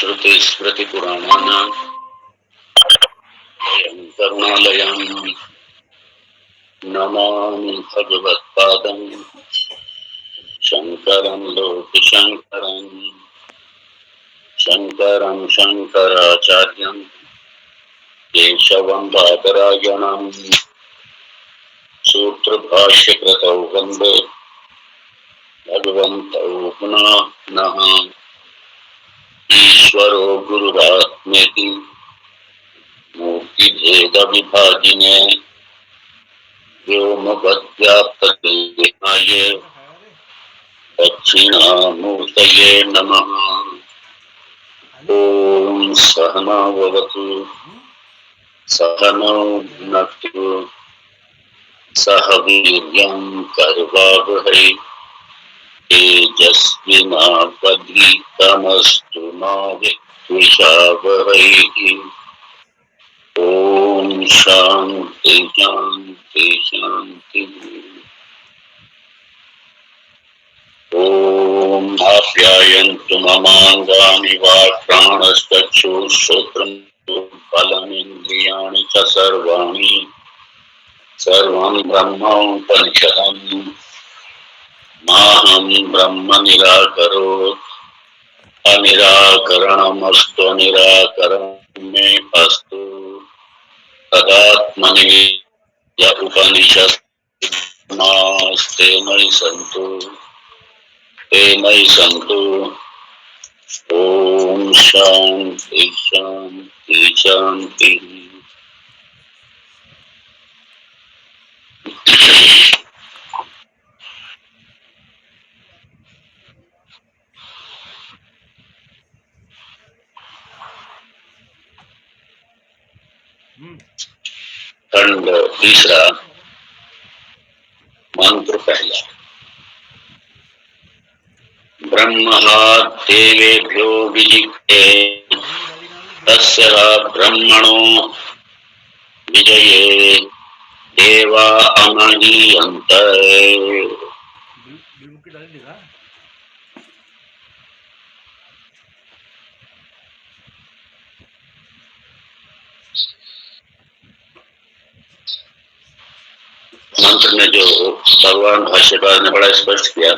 श्रुति स्मृति पुराणानां करुणालयं नमामि भगवत्पादं शंकरं लोकशंकरं शंकरं शंकराचार्यं केशवं बादरायणं सूत्रभाष्यकृतौ वन्दे भगवन्तौ पुनः नः ईश्वरो गुरुरात्मेति मूर्तिभेदविभागिने व्योमवद्व्याप्तदेहाय दक्षिणामूर्तये नमः। ॐ सहना भवतु सहनौ भुनक्तु सह वीर्यं कर्वावहै तेजस्विनावधीतमस्तु मा विद्विषावहै। ॐ शान्ति शान्ति शान्ति। ॐ आप्यायन्तु ममाङ्गानि वाक्प्राणश्चक्षुश्रोत्रं बलमिन्द्रियाणि च सर्वाणि सर्वं ब्रह्मोपनिषदम् माहं ब्रह्म निराकरोत् अनिराकरणमस्तु निराकरणं मे अस्तु तदात्मनि य उपनिषत्स्ते मयि सन्तु ते मयि सन्तु। ॐ शान्ति शान्ति शान्ति। खंड तीसरा, मंत्र पहला। ब्रह्मणा देवेभ्यो विजिते तस्य ब्रह्मणो विजये देवा अमहीयन्ते। मंत्र में जो भगवान भाष्यकार ने बड़ा स्पष्ट किया,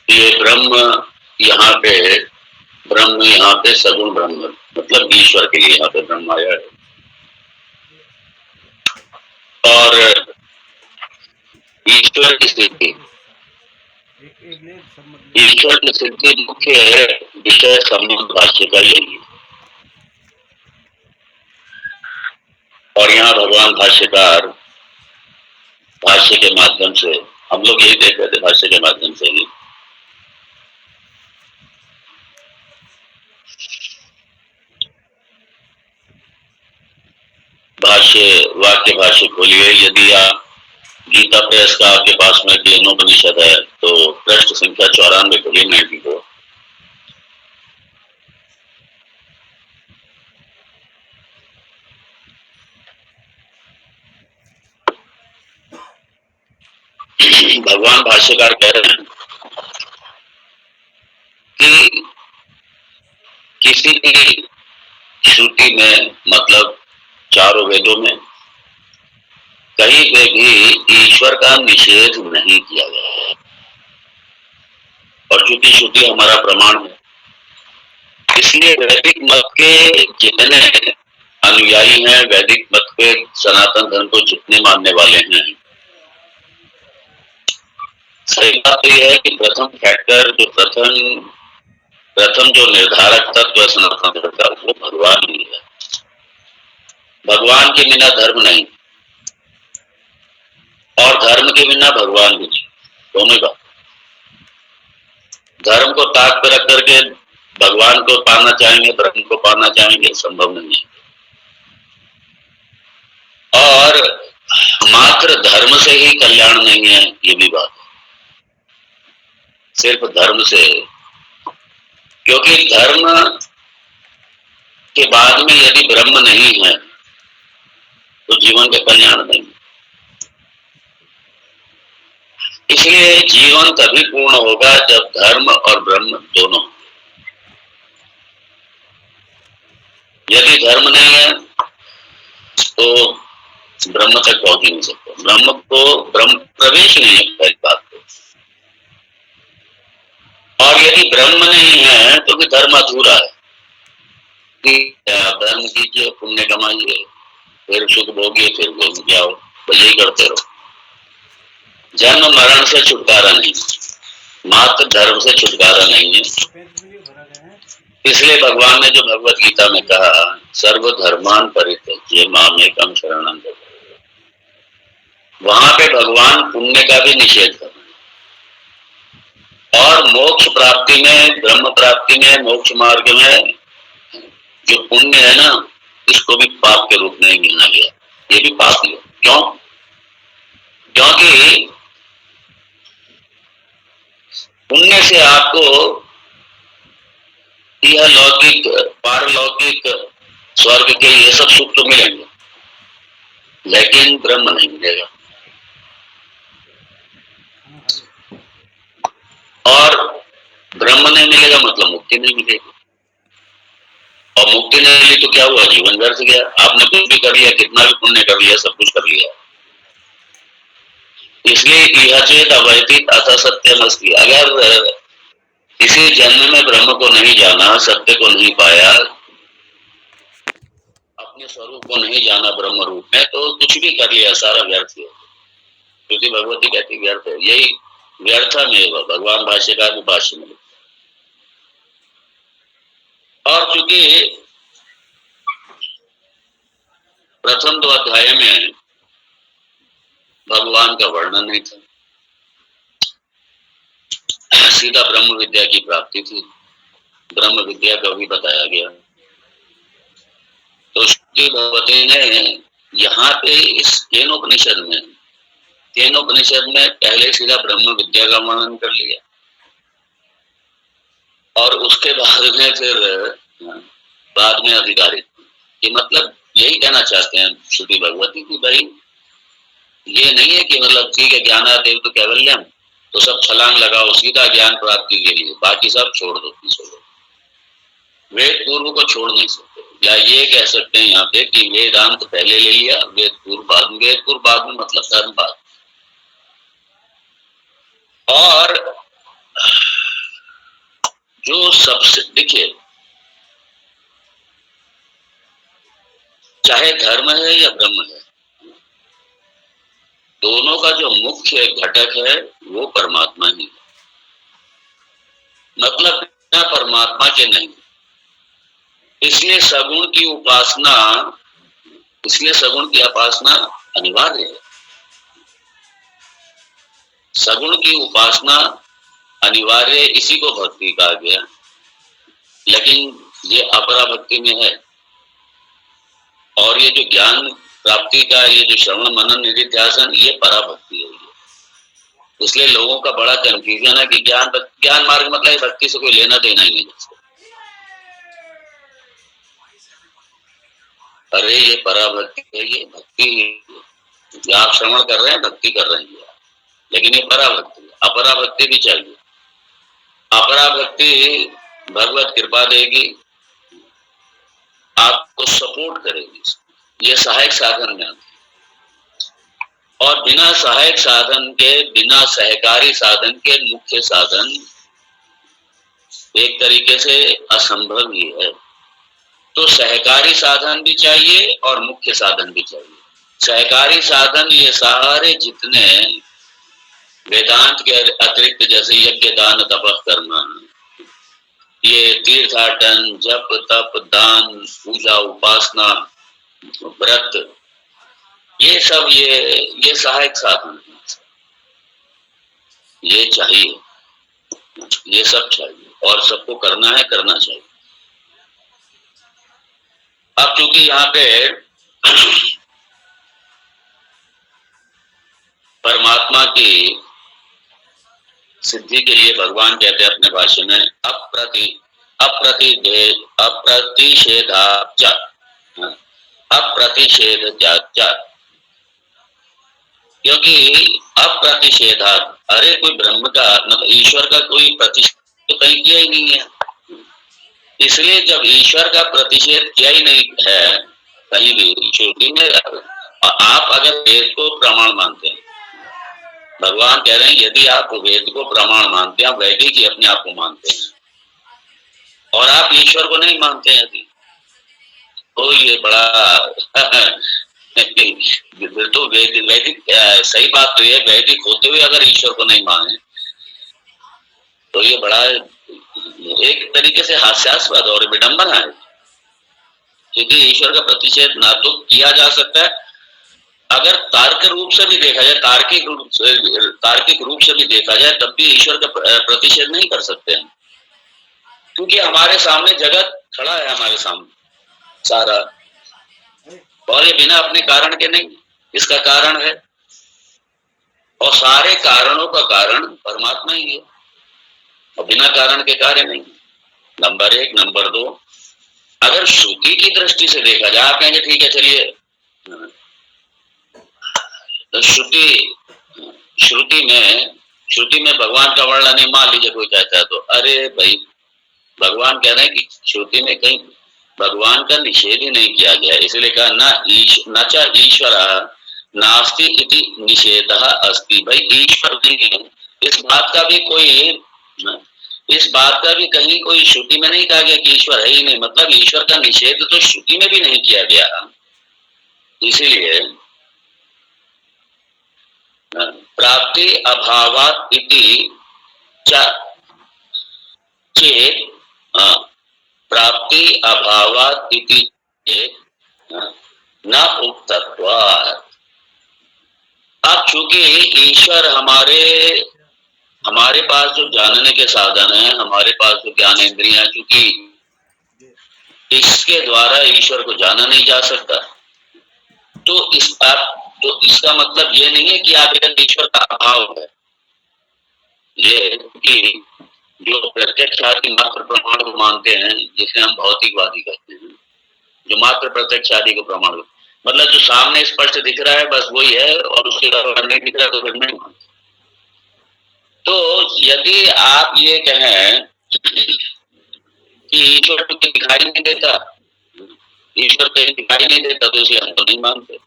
ये ब्रह्म यहाँ पे सगुण ब्रह्म मतलब ईश्वर के लिए यहाँ पे ब्रह्म आया है। और ईश्वर की स्थिति मुख्य है विषय संबंध भाष्य का यही है। और यहाँ भगवान भाष्यकार भाष्य के माध्यम से, हम लोग यही देख रहे थे भाष्य के माध्यम से ही, वाक्य भाष्य खोलिए। यदि आप गीता प्रेस का आपके पास में केनोपनिषद है तो पृष्ठ संख्या 94 खोलिए, 94। भगवान भाष्यकार कह रहे हैं कि किसी भी श्रुति में मतलब चारों वेदों में कहीं पे भी ईश्वर का निषेध नहीं किया गया है। और क्योंकि श्रुति हमारा प्रमाण है, इसलिए वैदिक मत के जितने अनुयायी हैं, वैदिक मत के सनातन धर्म को जितने मानने वाले हैं, सही बात तो यह है कि प्रथम फैक्टर प्रथम जो निर्धारक तत्व सनातन धर्म का वो भगवान ही है। भगवान के बिना धर्म नहीं और धर्म के बिना भगवान भी नहीं, दोनों बात। धर्म को ताक पर रख करके भगवान को पाना चाहेंगे, धर्म को पाना चाहेंगे, संभव नहीं है। और मात्र धर्म से ही कल्याण नहीं है, ये भी बात है। सिर्फ धर्म से, क्योंकि धर्म के बाद में यदि ब्रह्म नहीं है तो जीवन का कल्याण नहीं। इसलिए जीवन तभी पूर्ण होगा जब धर्म और ब्रह्म दोनों। यदि धर्म नहीं है तो ब्रह्म तक पहुंच ही नहीं सकते। ब्रह्म को ब्रह्म प्रवेश नहीं है पहली बात तो। और यदि ब्रह्म नहीं है तो फिर धर्म अधूरा है कि धर्म कीजिए, पुण्य कमाइए, फिर सुख भोगिए, फिर भोग जाओ, बस यही करते रहो। जन्म मरण से छुटकारा नहीं, मात्र धर्म से छुटकारा नहीं है। इसलिए भगवान ने जो भगवत गीता में कहा, सर्व धर्मान परित्यज्य मामेकम शरणं व्रज, वहां पे भगवान पुण्य का भी निषेध कर रहे हैं। और मोक्ष प्राप्ति में, ब्रह्म प्राप्ति में, मोक्ष मार्ग में जो पुण्य है ना, इसको भी पाप के रूप में गिना गया। ये भी पाप है। क्यों? क्योंकि पुण्य से आपको यह लौकिक, पारलौकिक, स्वर्ग के ये सब सुख तो मिलेंगे, लेकिन ब्रह्म नहीं मिलेगा। और ब्रह्म नहीं मिलेगा मतलब मुक्ति नहीं मिलेगी। और मुक्ति नहीं मिली तो क्या हुआ? जीवन व्यर्थ गया। आपने कुछ भी कर लिया, कितना भी पुण्य कर लिया, सब कुछ कर लिया। इसलिए यह चेत अवैतिक अथ सत्यम अस्ति। अगर इसी जन्म में ब्रह्म को नहीं जाना, सत्य को नहीं पाया, अपने स्वरूप को नहीं जाना ब्रह्म रूप में, तो कुछ भी कर लिया सारा व्यर्थ है। क्योंकि भगवती कहती व्यर्थ है, यही व्यर्थमेव, भगवान भाष्यकार भी भाष्य में। और चूंकि प्रथम 2 अध्याय में भगवान का वर्णन नहीं था, सीधा ब्रह्म विद्या की प्राप्ति थी, ब्रह्म विद्या का भी बताया गया। तो श्री भगवती ने यहाँ पे इस केनोपनिषद में पहले सीधा ब्रह्म विद्या का वर्णन कर लिया, और उसके बाद में फिर बाद में अधिकारित। कि मतलब यही कहना चाहते हैं श्री भगवती की भाई ये नहीं है कि मतलब ठीक है ज्ञानादेव तो कैवल्यम, तो सब छलांग लगाओ सीधा ज्ञान प्राप्ति के लिए, बाकी सब छोड़ दो, पीछे दो। वेद पूर्व को छोड़ नहीं सकते। या ये कह सकते हैं यहाँ पे कि वेदांत पहले ले लिया, वेद पूर्व बाद में। वेद पूर्व बाद में मतलब धर्म बाद। और जो सबसे देखिए, चाहे धर्म है या ब्रह्म है, दोनों का जो मुख्य घटक है वो परमात्मा ही है। मतलब बिना परमात्मा के नहीं। इसलिए सगुण की उपासना अनिवार्य है। सगुण की उपासना अनिवार्य, इसी को भक्ति कहा गया। लेकिन ये अपरा भक्ति में है। और ये जो ज्ञान प्राप्ति का ये जो श्रवण मनन निधिध्यासन, ये पराभक्ति है। इसलिए लोगों का बड़ा कंफ्यूजन है कि ज्ञान मार्ग मतलब भक्ति से कोई लेना देना ही नहीं। अरे ये पराभक्ति है, ये भक्ति। आप श्रवण कर रहे हैं, भक्ति कर रहे हैं, लेकिन ये पराभक्ति है। अपराभक्ति भी चाहिए। अपराभक्ति भगवत कृपा देगी, आपको सपोर्ट करेगी, ये सहायक साधन में आती है। और बिना सहायक साधन के, बिना सहकारी साधन के मुख्य साधन एक तरीके से असंभव ही है। तो सहकारी साधन भी चाहिए और मुख्य साधन भी चाहिए। सहकारी साधन ये सारे जितने वेदांत के अतिरिक्त, जैसे यज्ञ दान तप कर्म, ये तीर्थाटन, जप तप दान, पूजा उपासना, व्रत, ये सब ये सहायक साधन है। ये चाहिए, ये सब चाहिए और सबको करना है, करना चाहिए। अब चूंकि यहाँ पे परमात्मा की सिद्धि के लिए भगवान कहते हैं अपने भाष्य में अप्रतिषेधाच, क्योंकि अप्रतिषेधात अरे कोई ब्रह्म का मतलब ईश्वर का कोई प्रतिष्ठा तो कहीं किया ही नहीं है। इसलिए जब ईश्वर का प्रतिषेध किया ही नहीं है कहीं भी श्रुति में, आप अगर वेद को प्रमाण मानते हैं, भगवान कह रहे हैं यदि आप वेद को प्रमाण मानते हैं, वैदिक ही अपने आप को मानते हैं और आप ईश्वर को नहीं मानते हैं, यदि तो ये बड़ा फिर तो वैदिक सही बात तो ये वैदिक होते हुए अगर ईश्वर को नहीं माने तो ये बड़ा एक तरीके से हास्यास्पद और विडंबना है, क्योंकि ईश्वर का प्रतिषेध ना तो किया जा सकता है, अगर तार्क रूप से भी देखा जाए, तार्किक रूप से भी देखा जाए, तब भी ईश्वर का प्रतिषेध नहीं कर सकते हैं, क्योंकि हमारे सामने जगत खड़ा है, हमारे सामने सारा, और ये बिना अपने कारण के नहीं, इसका कारण है और सारे कारणों का कारण परमात्मा ही है और बिना कारण के कार्य नहीं। नंबर एक। नंबर दो, अगर श्रुति की दृष्टि से देखा जाए, आप कहेंगे ठीक है चलिए, तो श्रुति में भगवान का वर्णन नहीं, मान लीजिए कोई कहता है तो, अरे भाई भगवान कह रहे हैं कि श्रुति में कहीं भगवान का निषेध ही नहीं किया गया, इसलिए कहा न च ईश्वर नास्ति इति निषेधः अस्ति। भाई ईश्वर नहीं है, इस बात का भी कहीं कोई श्रुति में नहीं कहा गया कि ईश्वर है ही नहीं, मतलब ईश्वर का निषेध तो श्रुति में भी नहीं किया गया। इसीलिए प्राप्ति अभावात इति चेत, प्राप्ति अभावात इति न उक्तत्वात्। अब चूंकि ईश्वर हमारे पास जो जानने के साधन है, हमारे पास जो ज्ञानेंद्रियां, चूंकि इसके द्वारा ईश्वर को जाना नहीं जा सकता, तो इसका मतलब ये नहीं है कि आप ईश्वर का अभाव है, ये कि जो प्रत्यक्षादि मात्र प्रमाण को मानते हैं, जिसे हम भौतिकवादी कहते हैं, जो मात्र प्रत्यक्षादि को प्रमाण, मतलब जो सामने स्पष्ट दिख रहा है बस वही है और उसके अलावा नहीं दिख रहा तो फिर नहीं मानते। तो यदि आप ये कहें कि ईश्वर तो दिखाई नहीं देता, ईश्वर कहीं दिखाई नहीं देता, तो इसलिए हम तो नहीं मानते,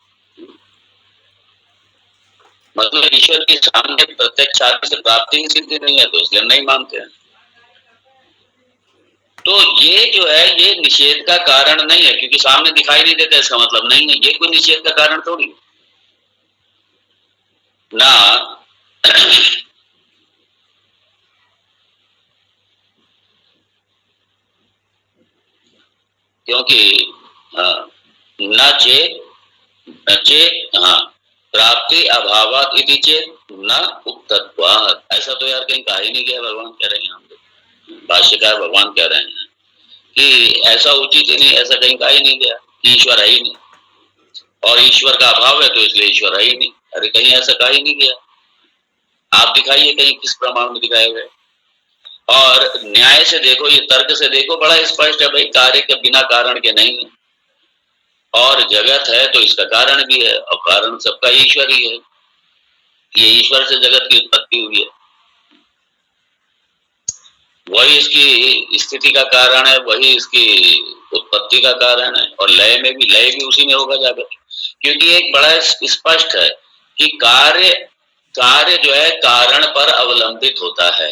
मतलब ईश्वर के सामने प्रत्यक्ष से प्राप्ति की सिद्धि नहीं है, तो इसलिए नहीं मानते हैं। तो ये जो है ये निषेध का कारण नहीं है, क्योंकि सामने दिखाई नहीं देता इसका मतलब नहीं है, ये कोई निषेध का कारण थोड़ी ना। क्योंकि न चेत प्राप्ति अभावात इति चेत न उक्तत्वात्, ऐसा तो यार कहीं कहा ही नहीं गया। भगवान कह रहे हैं, हम भाष्यकार भगवान कह रहे हैं कि ऐसा उचित ही नहीं, ऐसा कहीं कहा ही नहीं गया कि ईश्वर है ही नहीं, और ईश्वर का अभाव है तो इसलिए ईश्वर है ही नहीं। अरे कहीं ऐसा कहा ही नहीं गया, आप दिखाइए कहीं किस प्रमाण में दिखाए हुए। और न्याय से देखो, ये तर्क से देखो, बड़ा स्पष्ट है भाई, कार्य के बिना कारण के नहीं है, और जगत है तो इसका कारण भी है, और कारण सबका ईश्वर ही है, ये ईश्वर से जगत की उत्पत्ति हुई है, वही इसकी स्थिति का कारण है, वही इसकी उत्पत्ति का कारण है, और लय भी उसी में होगा जाकर, क्योंकि एक बड़ा स्पष्ट है कि कार्य जो है कारण पर अवलंबित होता है,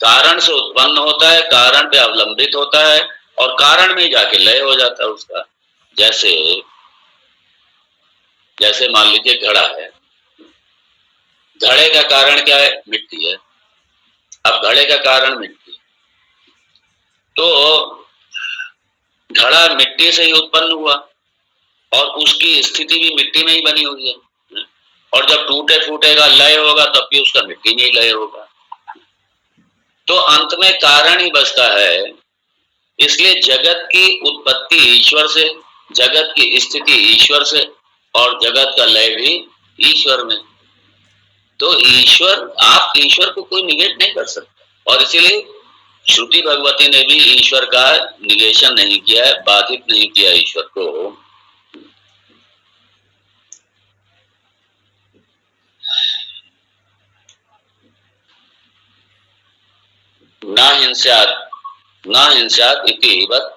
कारण से उत्पन्न होता है, कारण पे अवलंबित होता है, और कारण में जाके लय हो जाता है उसका। जैसे मान लीजिए घड़ा है, घड़े का कारण क्या है? मिट्टी है। अब घड़े का कारण मिट्टी, तो घड़ा मिट्टी से ही उत्पन्न हुआ और उसकी स्थिति भी मिट्टी में ही बनी हुई है, और जब टूटे फूटेगा लय होगा तब भी उसका मिट्टी में ही लय होगा, तो अंत में कारण ही बचता है। इसलिए जगत की उत्पत्ति ईश्वर से, जगत की स्थिति ईश्वर से, और जगत का लय भी ईश्वर में। तो आप ईश्वर को कोई निगेट नहीं कर सकते, और इसीलिए श्रुति भगवती ने भी ईश्वर का निगेशन नहीं किया है, बाधित नहीं किया ईश्वर को। न हिंस्यात् इति वत्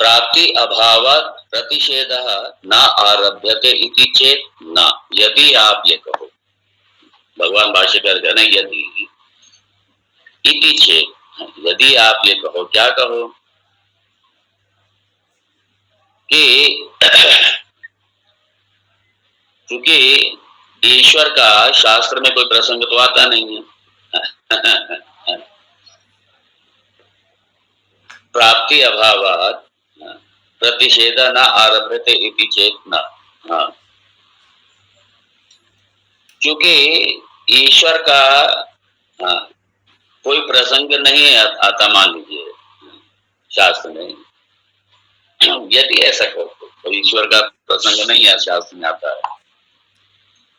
प्राप्ति अभावात् प्रतिषेधः न आरभ्यते इति चेत न। यदि आप ये कहो, भगवान भाष्यकार कहते हैं यदि इति चेत, यदि आप ये कहो, क्या कहो कि क्योंकि ईश्वर का शास्त्र में कोई प्रसंग तो आता नहीं है प्राप्ति अभावात प्रतिषेध न आरभ्यते इति चेत न। हाँ, क्योंकि ईश्वर का कोई प्रसंग नहीं आता, मान लीजिए शास्त्र में, यदि ऐसा कहो तो ईश्वर का प्रसंग नहीं है, शास्त्र में आता है,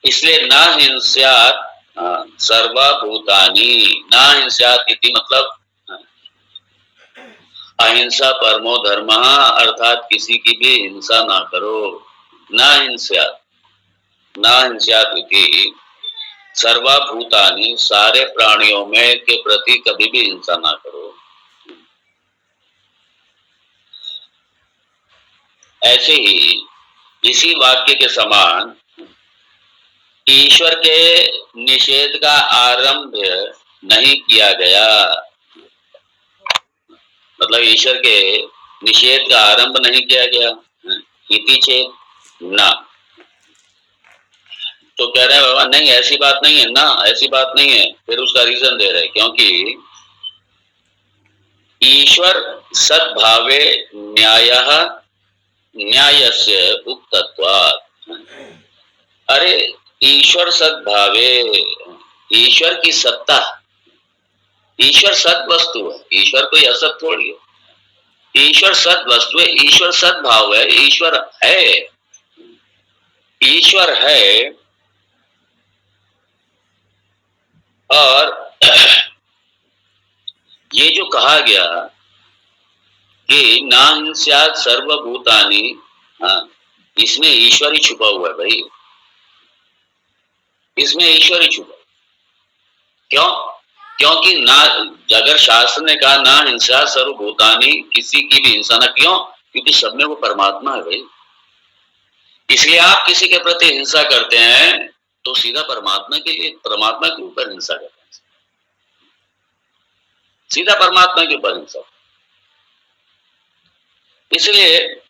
इसलिए न हिंस्यात् सर्वभूतानि। न हिंस्यात् इति मतलब अहिंसा परमो धर्म, अर्थात किसी की भी हिंसा ना करो। न हिंस्यात्, न हिंस्यात् इति सर्वभूतानि, सारे प्राणियों में के प्रति कभी भी हिंसा ना करो। ऐसे ही इसी वाक्य के समान ईश्वर के निषेध का आरंभ नहीं किया गया, मतलब ईश्वर के निषेध का आरंभ नहीं किया गया इति चेत न। तो कह रहे हैं बाबा नहीं, ऐसी बात नहीं है ना, ऐसी बात नहीं है। फिर उसका रीजन दे रहे हैं, क्योंकि ईश्वर सद्भावे न्यायः न्यायस्य उक्तत्वात्। अरे ईश्वर सद्भावे, ईश्वर की सत्ता, ईश्वर सद वस्तु है, ईश्वर कोई असत थोड़ी है। ईश्वर सद वस्तु है, ईश्वर सद्भाव है, ईश्वर है, ईश्वर है। और ये जो कहा गया कि ना हिंस्यात् सर्वभूतानि, इसमें ईश्वर ही छुपा हुआ है भाई, इसमें ईश्वर ही छुपा। क्यों? क्योंकि ना, अगर शास्त्र ने कहा ना हिंसा सर्वभूतानि, किसी की भी हिंसा ना, क्यों? क्योंकि सब में वो परमात्मा है भाई। इसलिए आप किसी के प्रति हिंसा करते हैं तो सीधा परमात्मा के लिए, परमात्मा के ऊपर हिंसा करते हैं, सीधा परमात्मा के ऊपर हिंसा। इसलिए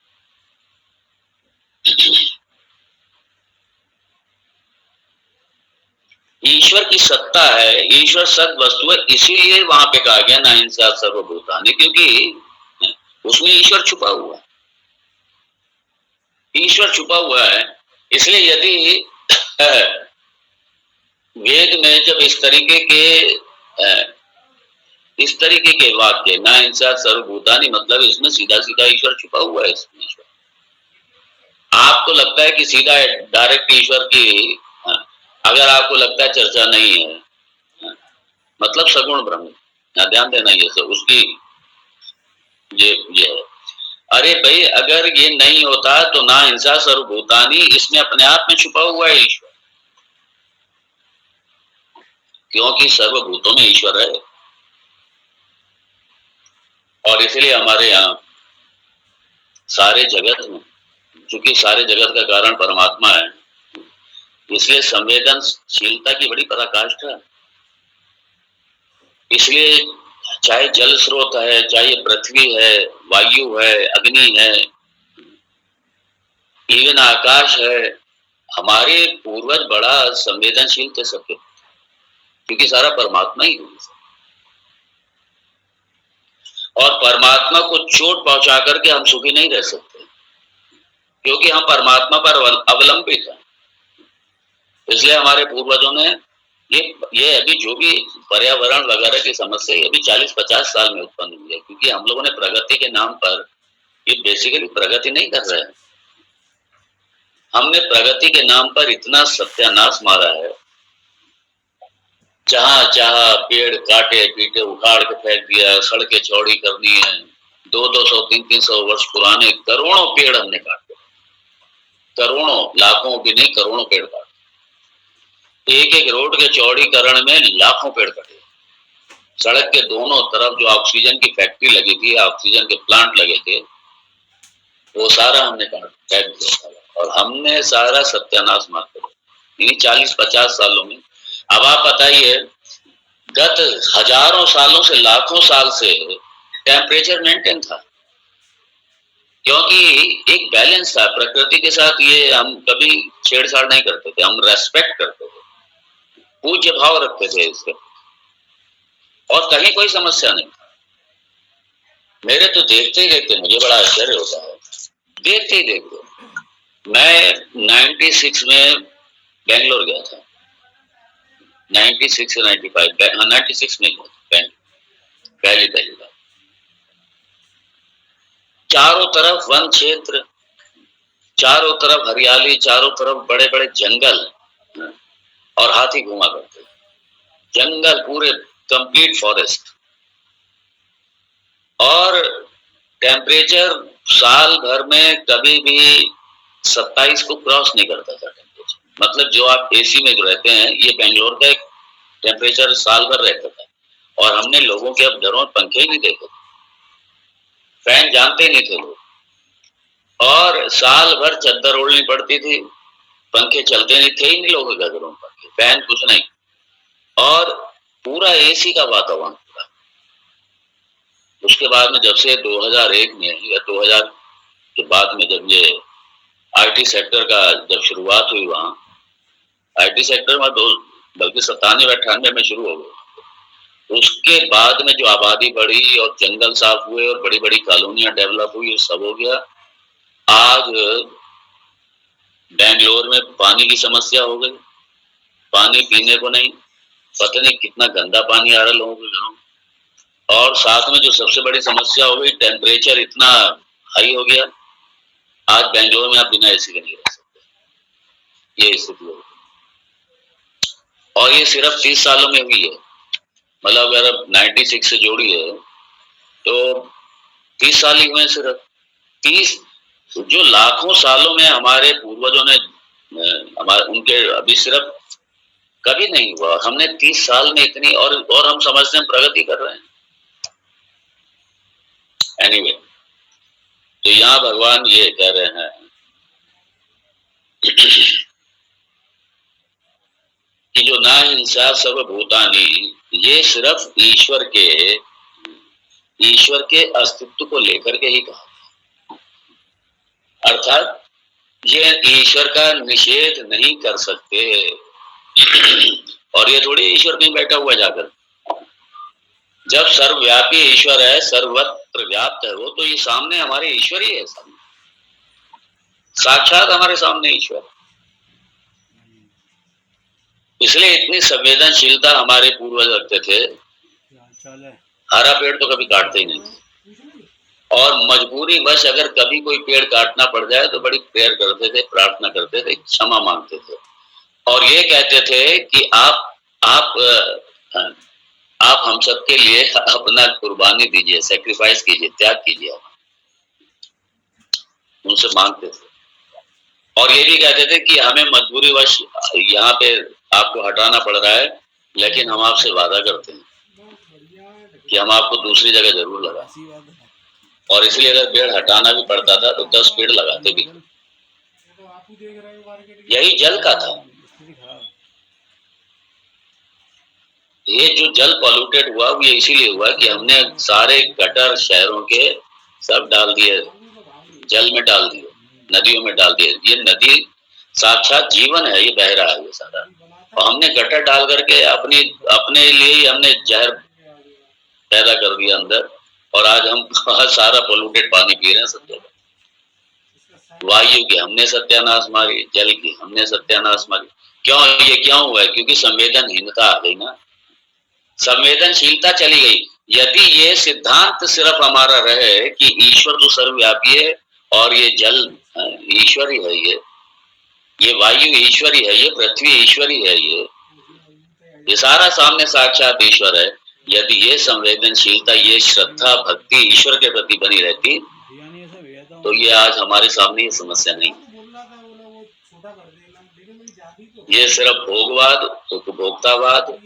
ईश्वर की सत्ता है, ईश्वर सद वस्तु है, इसीलिए वहां पे कहा गया ना हिंसा सर्वभूतानि, क्योंकि उसमें ईश्वर छुपा हुआ है, ईश्वर छुपा हुआ है। इसलिए यदि वेद में जब इस तरीके के वाक्य ना हिंसा सर्वभूतानि, मतलब इसमें सीधा सीधा ईश्वर छुपा हुआ है। इसमें ईश्वर, आपको लगता है कि सीधा डायरेक्ट ईश्वर की, अगर आपको लगता है चर्चा नहीं है, मतलब सगुण ब्रह्म, ध्यान देना ये सब उसकी ये है। अरे भाई अगर ये नहीं होता तो ना हिंसा सर्वभूतानि, इसमें अपने आप में छुपा हुआ है ईश्वर, क्योंकि सर्वभूतों में ईश्वर है। और इसलिए हमारे यहाँ सारे जगत में, चूंकि सारे जगत का कारण परमात्मा है, इसलिए संवेदनशीलता की बड़ी पराकाष्ठा है। इसलिए चाहे जल स्रोत है, चाहे पृथ्वी है, वायु है, अग्नि है, इवन आकाश है, हमारे पूर्वज बड़ा संवेदनशील थे सबके, क्योंकि सारा परमात्मा ही है। और परमात्मा को चोट पहुंचा करके हम सुखी नहीं रह सकते, क्योंकि हम परमात्मा पर अवलंबित हैं। इसलिए हमारे पूर्वजों ने ये अभी जो भी पर्यावरण वगैरह की समस्या अभी 40-50 साल में उत्पन्न हुई है, क्योंकि हम लोगों ने प्रगति के नाम पर, ये बेसिकली प्रगति नहीं कर रहे हैं, हमने प्रगति के नाम पर इतना सत्यानाश मारा है, जहां चाहा पेड़ काटे पीटे उखाड़ के फेंक दिया, सड़कें चौड़ी करनी है, 200-200 300-300 वर्ष पुराने करोड़ों पेड़ हमने काटे, करोड़ों, लाखों भी नहीं, करोड़ों पेड़ काटे। एक एक रोड के चौड़ीकरण में लाखों पेड़ कटे, सड़क के दोनों तरफ जो ऑक्सीजन की फैक्ट्री लगी थी, ऑक्सीजन के प्लांट लगे थे, वो सारा हमने फेंक दिया और हमने सारा सत्यानाश मार दिया इन्हीं 40-50 सालों में। अब आप बताइए, गत हजारों सालों से, लाखों साल से टेम्परेचर मेंटेन था, क्योंकि एक बैलेंस था प्रकृति के साथ। ये हम कभी छेड़छाड़ नहीं करते थे, हम रेस्पेक्ट करते थे, पूज्य भाव रखते थे इसके, और कहीं कोई समस्या नहीं। मेरे तो देखते ही देखते मुझे बड़ा आश्चर्य होता है, देखते ही देखते। मैं 96 में बेंगलोर गया था, 96 से 95, हाँ 96 में गया पहली बार। चारों तरफ वन क्षेत्र, चारों तरफ हरियाली, चारों तरफ बड़े बड़े जंगल, और हाथी घूमा करते, जंगल पूरे, कंप्लीट फॉरेस्ट। और टेम्परेचर साल भर में कभी भी 27 को क्रॉस नहीं करता था टेम्परेचर। मतलब जो आप एसी में रहते हैं, ये बेंगलोर का एक टेम्परेचर साल भर रहता था। और हमने लोगों के अब घरों में पंखे ही नहीं देखे, फैन जानते ही नहीं थे लोग, और साल भर चादर ओढ़नी पड़ती थी, पंखे चलते नहीं थे ही नहीं लोगों के घरों में, पंखे फैन कुछ नहीं, और पूरा एसी का वातावरण पूरा। उसके बाद में जब से 2001 में या 2000 के बाद में जब ये आईटी सेक्टर का जब शुरुआत हुई, वहां आईटी सेक्टर में बल्कि 97-98 में शुरू हो गया। उसके बाद में जो आबादी बढ़ी और जंगल साफ हुए और बड़ी बड़ी कॉलोनियां डेवलप हुई, सब हो गया। आज बेंगलोर में पानी की समस्या हो गई, पानी पीने को नहीं, पता नहीं कितना गंदा पानी आ रहा लोगों के घरों में। और साथ में जो सबसे बड़ी समस्या हो गई, टेम्परेचर इतना हाई हो गया, आज बेंगलोर में आप बिना एसी के नहीं रह सकते, ये स्थिति हो गई। और ये सिर्फ 30 सालों में हुई है। मतलब अगर 96 से जोड़िए तो 30 साल ही हुए सिर्फ। 30 जो लाखों सालों में हमारे पूर्वजों ने हमारे उनके अभी सिर्फ कभी नहीं हुआ। हमने 30 साल में इतनी, और हम समझते हैं प्रगति कर रहे हैं। एनीवे, तो यहाँ भगवान ये कह रहे हैं कि जो ना हिंसा सर्वभूतानि, ये सिर्फ ईश्वर के अस्तित्व को लेकर के ही कहा। अर्थात ये ईश्वर का निषेध नहीं कर सकते। और ये थोड़ी ईश्वर कहीं बैठा हुआ जाकर, जब सर्वव्यापी ईश्वर है, सर्वत्र व्याप्त है वो, तो ये सामने हमारे ईश्वर ही है, सामने साक्षात हमारे सामने ईश्वर। इसलिए इतनी संवेदनशीलता हमारे पूर्वज रखते थे। हरा पेड़ तो कभी काटते ही नहीं, और मजबूरी वश अगर कभी कोई पेड़ काटना पड़ जाए तो बड़ी प्रेयर करते थे, प्रार्थना करते थे, क्षमा मांगते थे, और ये कहते थे कि आप हम सबके लिए अपना कुर्बानी दीजिए, सेक्रीफाइस कीजिए, त्याग कीजिए, उनसे मांगते थे। और ये भी कहते थे कि हमें मजबूरी वश यहाँ पे आपको हटाना पड़ रहा है, लेकिन हम आपसे वादा करते हैं कि हम आपको दूसरी जगह जरूर लगाएं। और इसलिए अगर पेड़ हटाना भी पड़ता था तो 10 पेड़ लगाते भी। यही जल का था। ये जो जल पॉल्यूटेड हुआ, वो ये इसीलिए हुआ कि हमने सारे गटर शहरों के सब डाल दिए, जल में डाल दिए, नदियों में डाल दिए। ये नदी साक्षात जीवन है, ये बह रहा है ये सारा, और हमने गटर डाल करके अपने लिए ही हमने जहर पैदा कर दिया अंदर, और आज हम सारा पोल्यूटेड पानी पी रहे हैं सब जगह। वायु की हमने सत्यानाश मारी, जल की हमने सत्यानाश मारी। क्यों? ये क्यों हुआ है? क्योंकि संवेदनहीनता आ गई ना, संवेदनशीलता चली गई। यदि ये सिद्धांत सिर्फ हमारा रहे कि ईश्वर तो सर्वव्यापी है और ये जल ईश्वरी है, ये वायु ईश्वरी है, ये पृथ्वी ईश्वरी है, ये सारा सामने साक्षात ईश्वर है, यदि ये संवेदनशीलता, ये श्रद्धा भक्ति ईश्वर के प्रति बनी रहती, तो ये आज हमारे सामने ये समस्या नहीं। ये सिर्फ भोगवाद, उपभोक्तावाद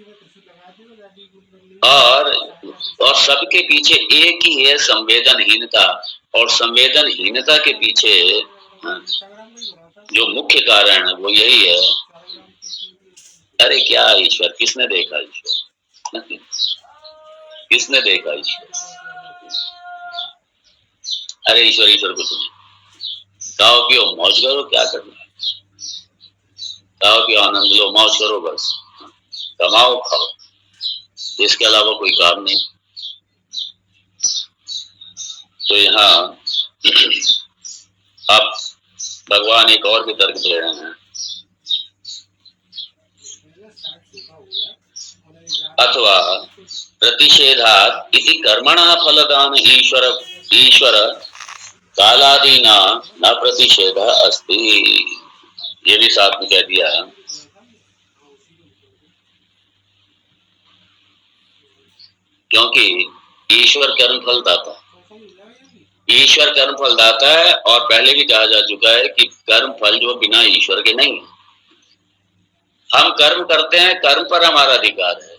और सबके पीछे एक ही है, संवेदनहीनता। और संवेदनहीनता के पीछे जो मुख्य कारण है वो यही है, अरे क्या ईश्वर, किसने देखा ईश्वर? किसने देखा ईश्वर? अरे ईश्वर ईश्वर कुछ नहीं, खाओ पियो मौज करो, क्या करना है, खाओ पियो आनंद लो, मौज करो, बस कमाओ खाओ, इसके अलावा कोई काम नहीं। तो यहाँ अब भगवान एक और भी तर्क दे रहे हैं, अथवा प्रतिषेधात् इति कर्मणा फलदान ईश्वर ईश्वर कालादीना न प्रतिषेध अस्ति। ये भी साथ में कह दिया, क्योंकि ईश्वर कर्म फल दाता, ईश्वर कर्म फल दाता है। और पहले भी कहा जा चुका है कि कर्म फल जो बिना ईश्वर के नहीं है। हम कर्म करते हैं, कर्म पर हमारा अधिकार है,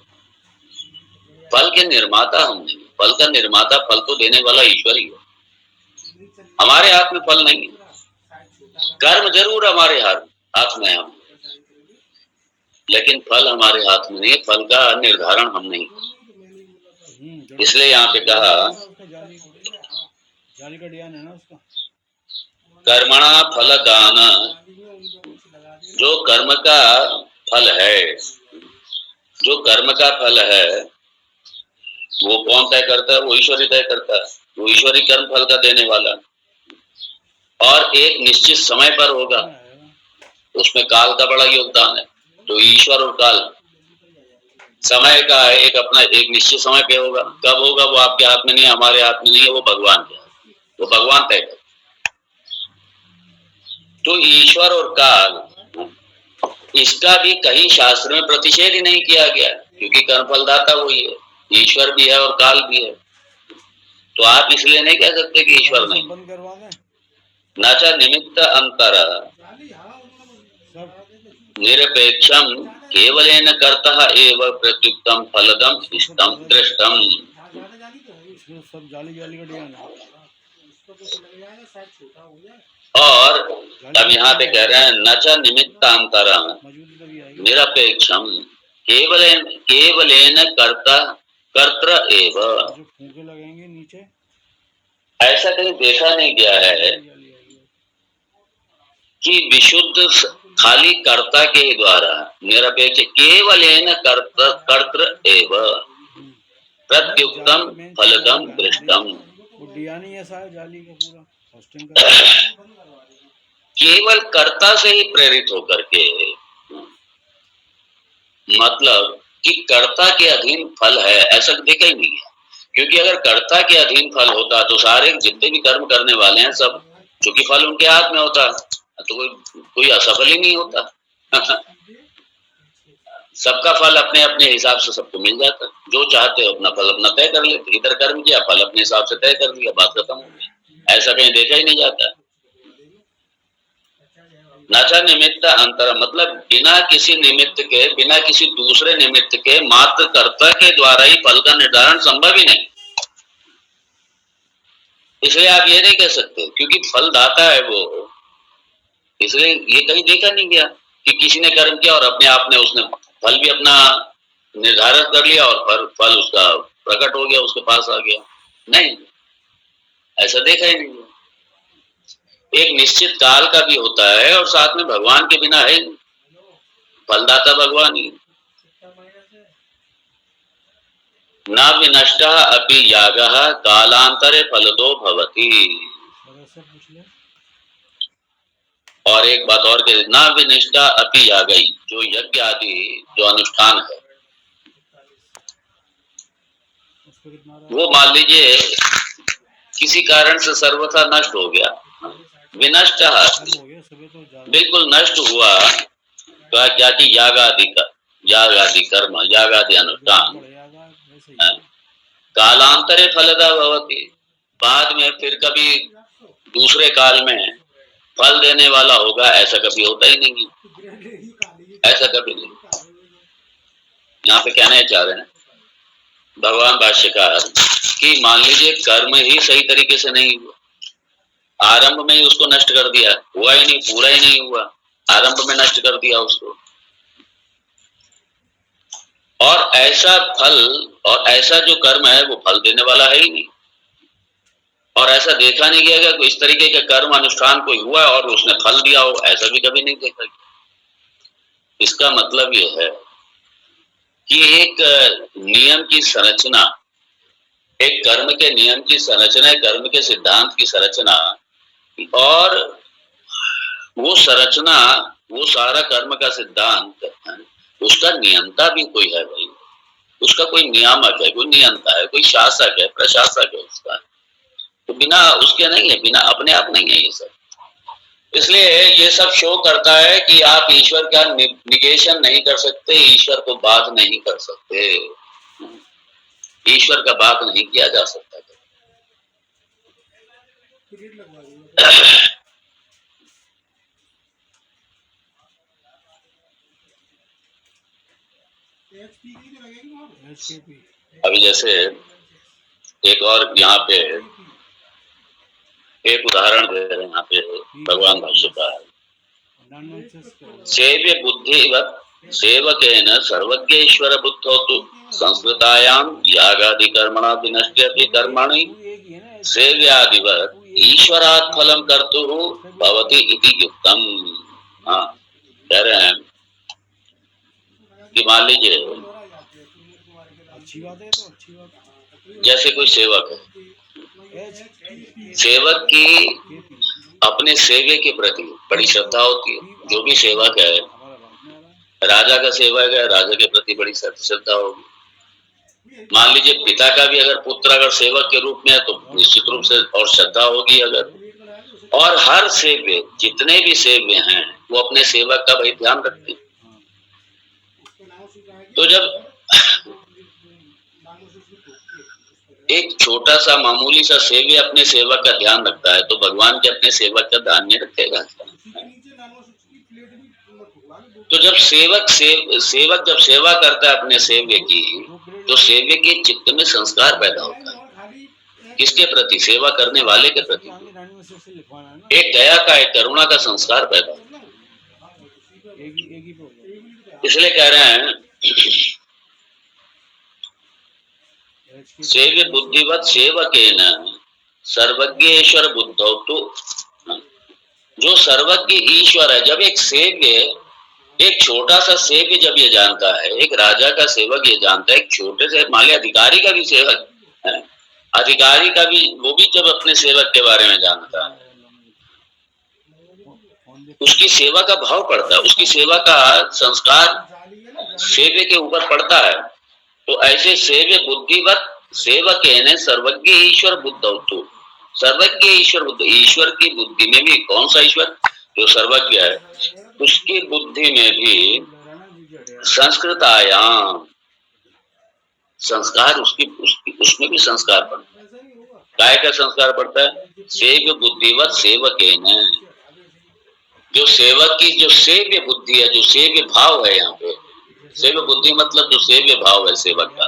फल के निर्माता हम नहीं। फल का निर्माता, फल को देने वाला ईश्वर ही है, हमारे हाथ में फल नहीं है। कर्म जरूर हमारे हाथ में है, लेकिन फल हमारे हाथ में नहीं है, फल का निर्धारण हम नहीं। इसलिए यहाँ पे कहा कर्मणा फलदान, जो कर्म का फल है, जो कर्म का फल है वो कौन तय करता है? वो ईश्वर ही तय करता है। वो ईश्वरी कर्म फल का देने वाला, और एक निश्चित समय पर होगा, उसमें काल का बड़ा योगदान है। तो ईश्वर और काल, समय का एक अपना एक निश्चित समय पे होगा, कब होगा वो आपके हाथ में नहीं है, हमारे हाथ में नहीं है, वो भगवान के हाथ, वो भगवान तय करता। तो ईश्वर और काल, इसका भी कहीं शास्त्र में प्रतिषेध ही नहीं किया गया, क्योंकि कर्मफलदाता वही है, ईश्वर भी है और काल भी है। तो आप इसलिए नहीं कह सकते कि ईश्वर नहीं। न च निमित्त अंतर निरपेक्षम केवलेन कर्तः एव प्रत्युक्तम फलदम इष्टम दृष्टम। और अब यहाँ पे कह रहे हैं न च निमित्तांतर निरपेक्षम केवलेन कर्तृ एव। ऐसा कहीं देखा नहीं गया है कि विशुद्ध खाली कर्ता के द्वारा, निरपेक्ष केवलेन कर्तृ एव प्रत्युक्तम फलदम दृष्टम। केवल कर्ता से ही प्रेरित होकर के, मतलब कि कर्ता के अधीन फल है, ऐसा देखा ही नहीं है। क्योंकि अगर कर्ता के अधीन फल होता तो सारे जितने भी कर्म करने वाले हैं सब, चूंकि फल उनके हाथ में होता तो कोई असफल ही नहीं होता। सबका फल अपने अपने हिसाब से सबको मिल जाता, जो चाहते हो अपना फल अपना तय कर लेते। इधर कर्म किया, फल अपने हिसाब से तय कर लिया, बात खत्म हो गई। ऐसा कहीं देखा ही नहीं जाता। नाचा निमित्त अंतर, मतलब बिना किसी निमित्त के, बिना किसी दूसरे निमित्त के, मात्र कर्ता के द्वारा ही फल का निर्धारण संभव ही नहीं। इसलिए आप ये नहीं कह सकते, क्योंकि फल दाता है वो, इसलिए ये कहीं देखा नहीं गया कि किसी ने कर्म किया और अपने आप में उसने फल भी अपना निर्धारित कर लिया और फल उसका प्रकट हो गया, उसके पास आ गया। नहीं, ऐसा देखा ही नहीं। एक निश्चित काल का भी होता है, और साथ में भगवान के बिना है फलदाता भगवान ही। न विनष्टः अपि यागः कालांतरे फलदो भवति। और एक बात और के, न विनिष्ठा अपि यागई, जो यज्ञ आदि जो अनुष्ठान है वो मान लीजिए किसी कारण से सर्वथा नष्ट हो गया, विनष्ट बिल्कुल नष्ट हुआ, तो क्या कि याग आदि कर्म, याग आदि अनुष्ठान कालांतरे फलदा भवति, बाद में फिर कभी दूसरे काल में फल देने वाला होगा, ऐसा कभी होता ही नहीं, ऐसा कभी नहीं। यहाँ पे कहना चाह रहे हैं भगवान भाष्यकार कि मान लीजिए कर्म ही सही तरीके से नहीं हुआ, आरंभ में ही उसको नष्ट कर दिया, हुआ ही नहीं, पूरा ही नहीं हुआ, आरंभ में नष्ट कर दिया उसको। और ऐसा फल और ऐसा जो कर्म है वो फल देने वाला है ही नहीं, और ऐसा देखा नहीं गया कि इस तरीके का कर्म अनुष्ठान कोई हुआ और उसने फल दिया हो, ऐसा भी कभी नहीं देखा गया। इसका मतलब ये है कि एक नियम की संरचना, एक कर्म के नियम की संरचना, कर्म के सिद्धांत की संरचना, और वो संरचना, वो सारा कर्म का सिद्धांत, उसका नियंता भी कोई है भाई, उसका कोई नियामक है, कोई नियंता है, कोई शासक है, प्रशासक है उसका, तो बिना उसके नहीं है, बिना अपने आप नहीं है ये सब। इसलिए ये सब शो करता है कि आप ईश्वर का निगेशन नहीं कर सकते, ईश्वर को बात नहीं कर सकते, ईश्वर का बात नहीं किया जा सकता। अभी जैसे एक और यहाँ पे एक उदाहरण दे रहे हैं, यहाँ पे भगवान भाष्यकार, सेव्य बुद्धिवत् सेवकेन सर्वज्ञेश्वर बुद्धोतु संस्कृतायां यागादि कर्मणा विनश्यति कर्मणि सेव्यादिवत् ईश्वरात् फलं कर्तुः भवति इति युक्तम। हाँ, कह रहे हैं कि मान लीजिए जैसे कोई सेवक है, सेवक की अपने सेवे के प्रति बड़ी श्रद्धा होती है। जो भी सेवक है, राजा का सेवक है, राजा के प्रति बड़ी श्रद्धा होगी। मान लीजिए पिता का भी अगर पुत्र अगर सेवक के रूप में है तो निश्चित रूप से और श्रद्धा होगी अगर। और हर सेव्य, जितने भी सेव्य हैं वो अपने सेवक का भाई ध्यान रखते हैं। तो जब एक छोटा सा मामूली सा सेव्य अपने सेवक का ध्यान रखता है तो भगवान के अपने सेवक का ध्यान नहीं रखेगा। तो जब सेवक जब सेवा करता है अपने सेव्य की, तो सेव्य के चित्त में संस्कार पैदा होता है। किसके प्रति? सेवा करने वाले के प्रति एक दया का, एक करुणा का संस्कार पैदा होता है। इसलिए कह रहे हैं सेव्य बुद्धिवत सेवकेन सर्वज्ञेश्वर बुद्धौ, तो जो सर्वज्ञ ईश्वर है, जब एक सेव्य, एक छोटा सा सेव्य जब ये जानता है, एक राजा का सेवक ये जानता है, एक छोटे से माले अधिकारी का भी सेवक है, अधिकारी का भी, वो भी जब अपने सेवक के बारे में जानता है, उसकी सेवा का भाव पड़ता है, उसकी सेवा का संस्कार सेव्य के ऊपर पड़ता है। तो ऐसे सेव्य बुद्धिवत सेवकेन सर्वज्ञ ईश्वर बुद्धौ, सर्वज्ञ ईश्वर बुद्ध, ईश्वर की बुद्धि में भी कौन सा ईश्वर? जो सर्वज्ञ है, उसकी बुद्धि में भी संस्कृतायाम संस्कार, उसमें भी संस्कार पड़ता है। काय का संस्कार पड़ता है? सेव्य बुद्धिवत सेवकेन, जो सेवक की जो सेव्य बुद्धि है, जो सेव्य भाव है, यहाँ पे सेव्य बुद्धि मतलब जो सेव्य भाव है सेवक का,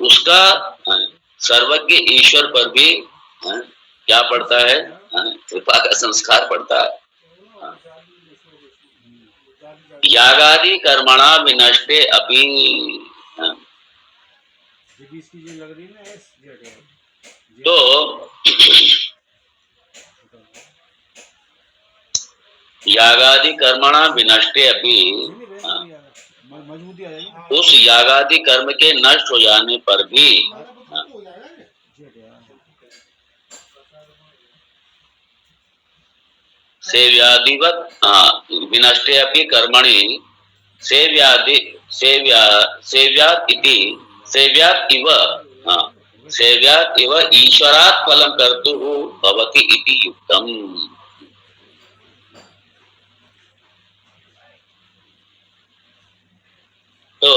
उसका सर्वज्ञ ईश्वर पर भी क्या पड़ता है? कृपा का संस्कार पड़ता है। यागादि कर्मणा विनष्टे अपि, तो यागादि कर्मणा विनष्टे अपि, उस यागादि कर्म के नष्ट हो जाने पर भी सेव्यादिवत विनष्टे अपि कर्मणि सेव्यात् इव ईश्वरात् फलं कर्तुः भवति इति युक्तम्। तो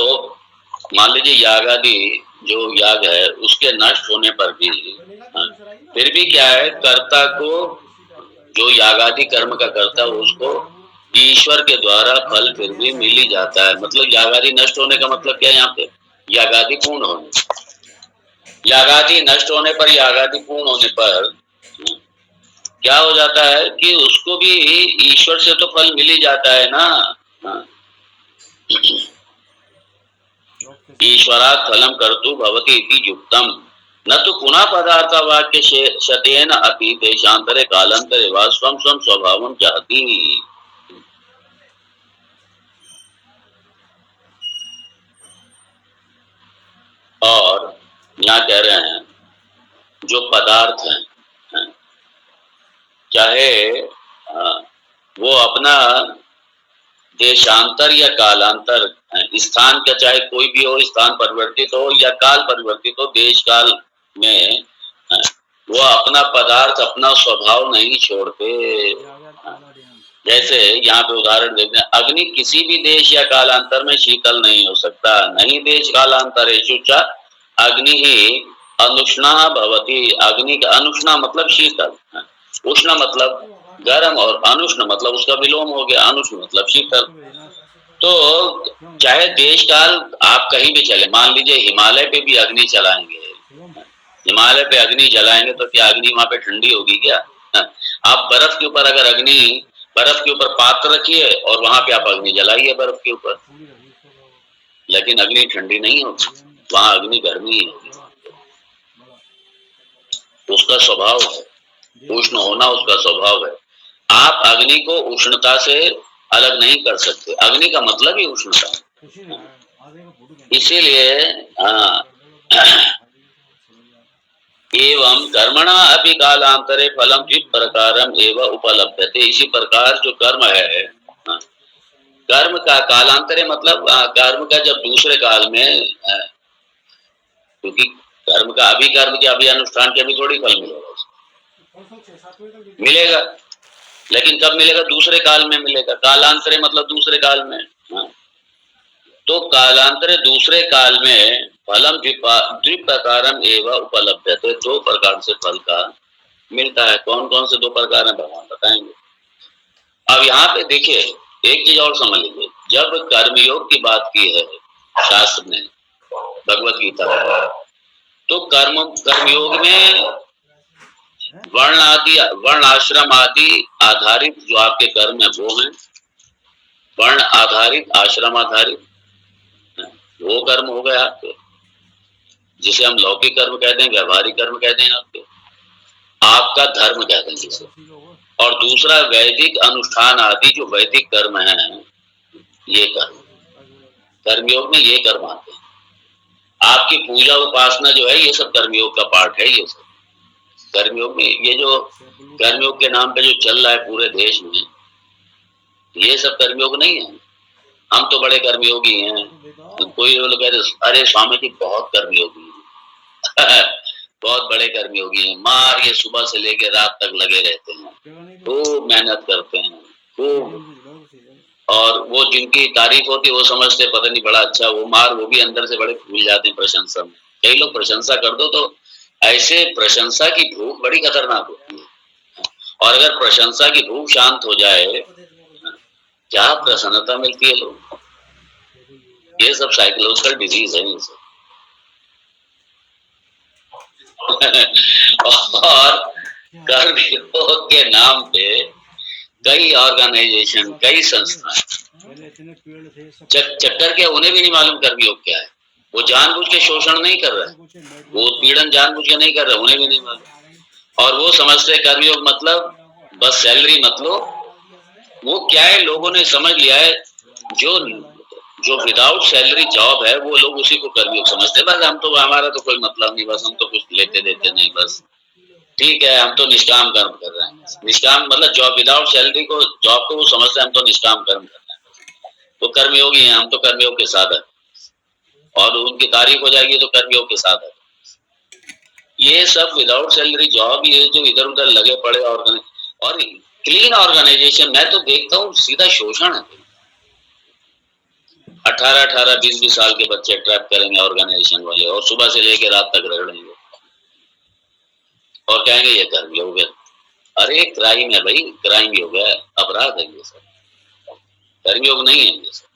मान लीजिए यागादि जो याग है उसके नष्ट होने पर भी फिर भी क्या है, कर्ता को, जो यागादि कर्म का कर्ता है उसको ईश्वर के द्वारा फल फिर भी मिल ही जाता है। मतलब यागादि नष्ट होने का मतलब क्या है यहाँ पे? यागादि पूर्ण होने। यागादि नष्ट होने पर, यागादि पूर्ण होने पर क्या हो जाता है कि उसको भी ईश्वर से तो फल मिल ही जाता है ना। ईश्वरात् फलम कर्तु भवति इति युक्तम न तो पुनः पदार्थ वाक्य शतेन अपि देशांतरे कालांतरे वा स्वम स्वम स्वभावम चाहती। और यहाँ कह रहे हैं जो पदार्थ हैं, चाहे वो अपना देशांतर या कालांतर, स्थान का चाहे कोई भी हो, स्थान परिवर्तित हो या काल परिवर्तित हो, देश काल में वो अपना पदार्थ, अपना स्वभाव नहीं छोड़ते। जैसे यहाँ पे उदाहरण देते हैं, अग्नि किसी भी देश या कालांतर में शीतल नहीं हो सकता। नहीं देश कालांतरेषु च अग्नि ही अनुष्णा भवति। अग्नि का अनुष्णा मतलब शीतल, उष्ण मतलब गर्म और अनुष्ण मतलब उसका विलोम हो गया, अनुष्ण मतलब शीतल। तो चाहे देश काल आप कहीं भी चले, मान लीजिए हिमालय पे भी अग्नि चलाएंगे, हिमालय पे अग्नि जलाएंगे तो क्या अग्नि वहां पे ठंडी होगी क्या? आप बर्फ के ऊपर अगर अग्नि, बर्फ के ऊपर पात्र रखिए और वहां पे आप अग्नि जलाइए बर्फ के ऊपर, लेकिन अग्नि ठंडी नहीं होगी, वहां अग्नि गर्मी ही होगी। उसका स्वभाव है, उष्ण होना उसका स्वभाव है। आप अग्नि को उष्णता से अलग नहीं कर सकते, अग्नि का मतलब ही उष्णता। इसीलिए एवं कर्मणा अपि कालांतरे फलम द्वि प्रकारम एवं उपलब्धते। इसी प्रकार जो कर्म है, कर्म का कालांतरे मतलब कर्म का जब दूसरे काल में, क्योंकि कर्म का अभी कर्म के अभी अनुष्ठान के अभी थोड़ी फल मिलेगा, मिलेगा लेकिन कब मिलेगा? दूसरे काल में मिलेगा। कालांतरे मतलब दूसरे काल में। तो कालांतरे दूसरे काल में फलम द्विप्रकारम एवं उपलब्धते, दो प्रकार से फल का मिलता है। कौन कौन से दो प्रकार है भगवान बताएंगे। अब यहाँ पे देखिए एक चीज और समझ लीजिए, जब कर्मयोग की बात की है शास्त्र ने, भगवत गीता में, तो कर्मयोग में वर्ण आश्रम आदि आधारित जो आपके कर्म है वो हैं, वर्ण आधारित, आश्रम आधारित, वो कर्म हो गए आपके, जिसे हम लौकिक कर्म कहते हैं, व्यवहारिक कर्म कहते हैं, आपका धर्म कहते हैं जिसे। और दूसरा वैदिक अनुष्ठान आदि जो वैदिक कर्म है, ये कर्म, कर्मयोग में ये कर्म आते हैं। आपकी पूजा उपासना जो है ये सब कर्मयोग का पार्ट है। ये सब कर्मयोग में, ये जो कर्मयोग के नाम पे जो चल रहा है पूरे देश में, ये सब कर्मयोग नहीं है। हम तो बड़े कर्मयोगी हैं। कोई लोग कहते अरे स्वामी जी बहुत कर्मयोगी हैं बहुत बड़े कर्मयोगी हैं, मार ये सुबह से लेके रात तक लगे रहते हैं, खूब मेहनत करते हैं खूब। और वो जिनकी तारीफ होती है वो समझते पता नहीं बड़ा अच्छा, वो मार वो भी अंदर से बड़े फूल जाते हैं प्रशंसा में। कई लोग प्रशंसा कर दो तो ऐसे प्रशंसा की भूख बड़ी खतरनाक होती है। और अगर प्रशंसा की भूख शांत हो जाए, क्या प्रसन्नता मिलती है लोग। ये सब साइकोलॉजिकल डिजीज है ये सब और कर्मयोग के नाम पे कई ऑर्गेनाइजेशन, कई संस्थाएं चक्कर के, उन्हें भी नहीं मालूम कर्मयोग क्या है। वो जानबूझ के शोषण नहीं कर रहे, वो उत्पीड़न जानबूझ के नहीं कर रहे, उन्हें भी नहीं मालूम। और वो समझते कर्मयोग मतलब बस सैलरी मतलब, वो क्या है लोगों ने समझ लिया है, जो विदाउट सैलरी जॉब है वो लोग उसी को कर्मयोग समझते हैं। बस हम तो, हमारा तो कोई मतलब नहीं, बस हम तो कुछ लेते देते नहीं, बस ठीक है हम तो निष्काम कर्म कर रहे हैं। निष्काम मतलब जॉब विदाउट सैलरी को, जॉब को वो समझते हैं हम तो निष्काम कर्म कर रहे हैं, तो कर्मयोगी हैं हम, तो कर्मयोग के साधक, और उनकी तारीफ हो जाएगी तो कर्मयोग के साधक। ये सब विदाउट सैलरी जॉब, ये जो इधर उधर लगे पड़े और क्लीन ऑर्गेनाइजेशन, मैं तो देखता हूँ सीधा शोषण है। 18-18, 20-20 साल के बच्चे ट्रैप करेंगे ऑर्गेनाइजेशन वाले, और सुबह से लेकर रात तक रगड़ेंगे और कहेंगे ये कर्मयोग है। अरे क्राइम है भाई, क्राइम योग है, अपराध है ये सब, कर्मयोग नहीं है ये सब।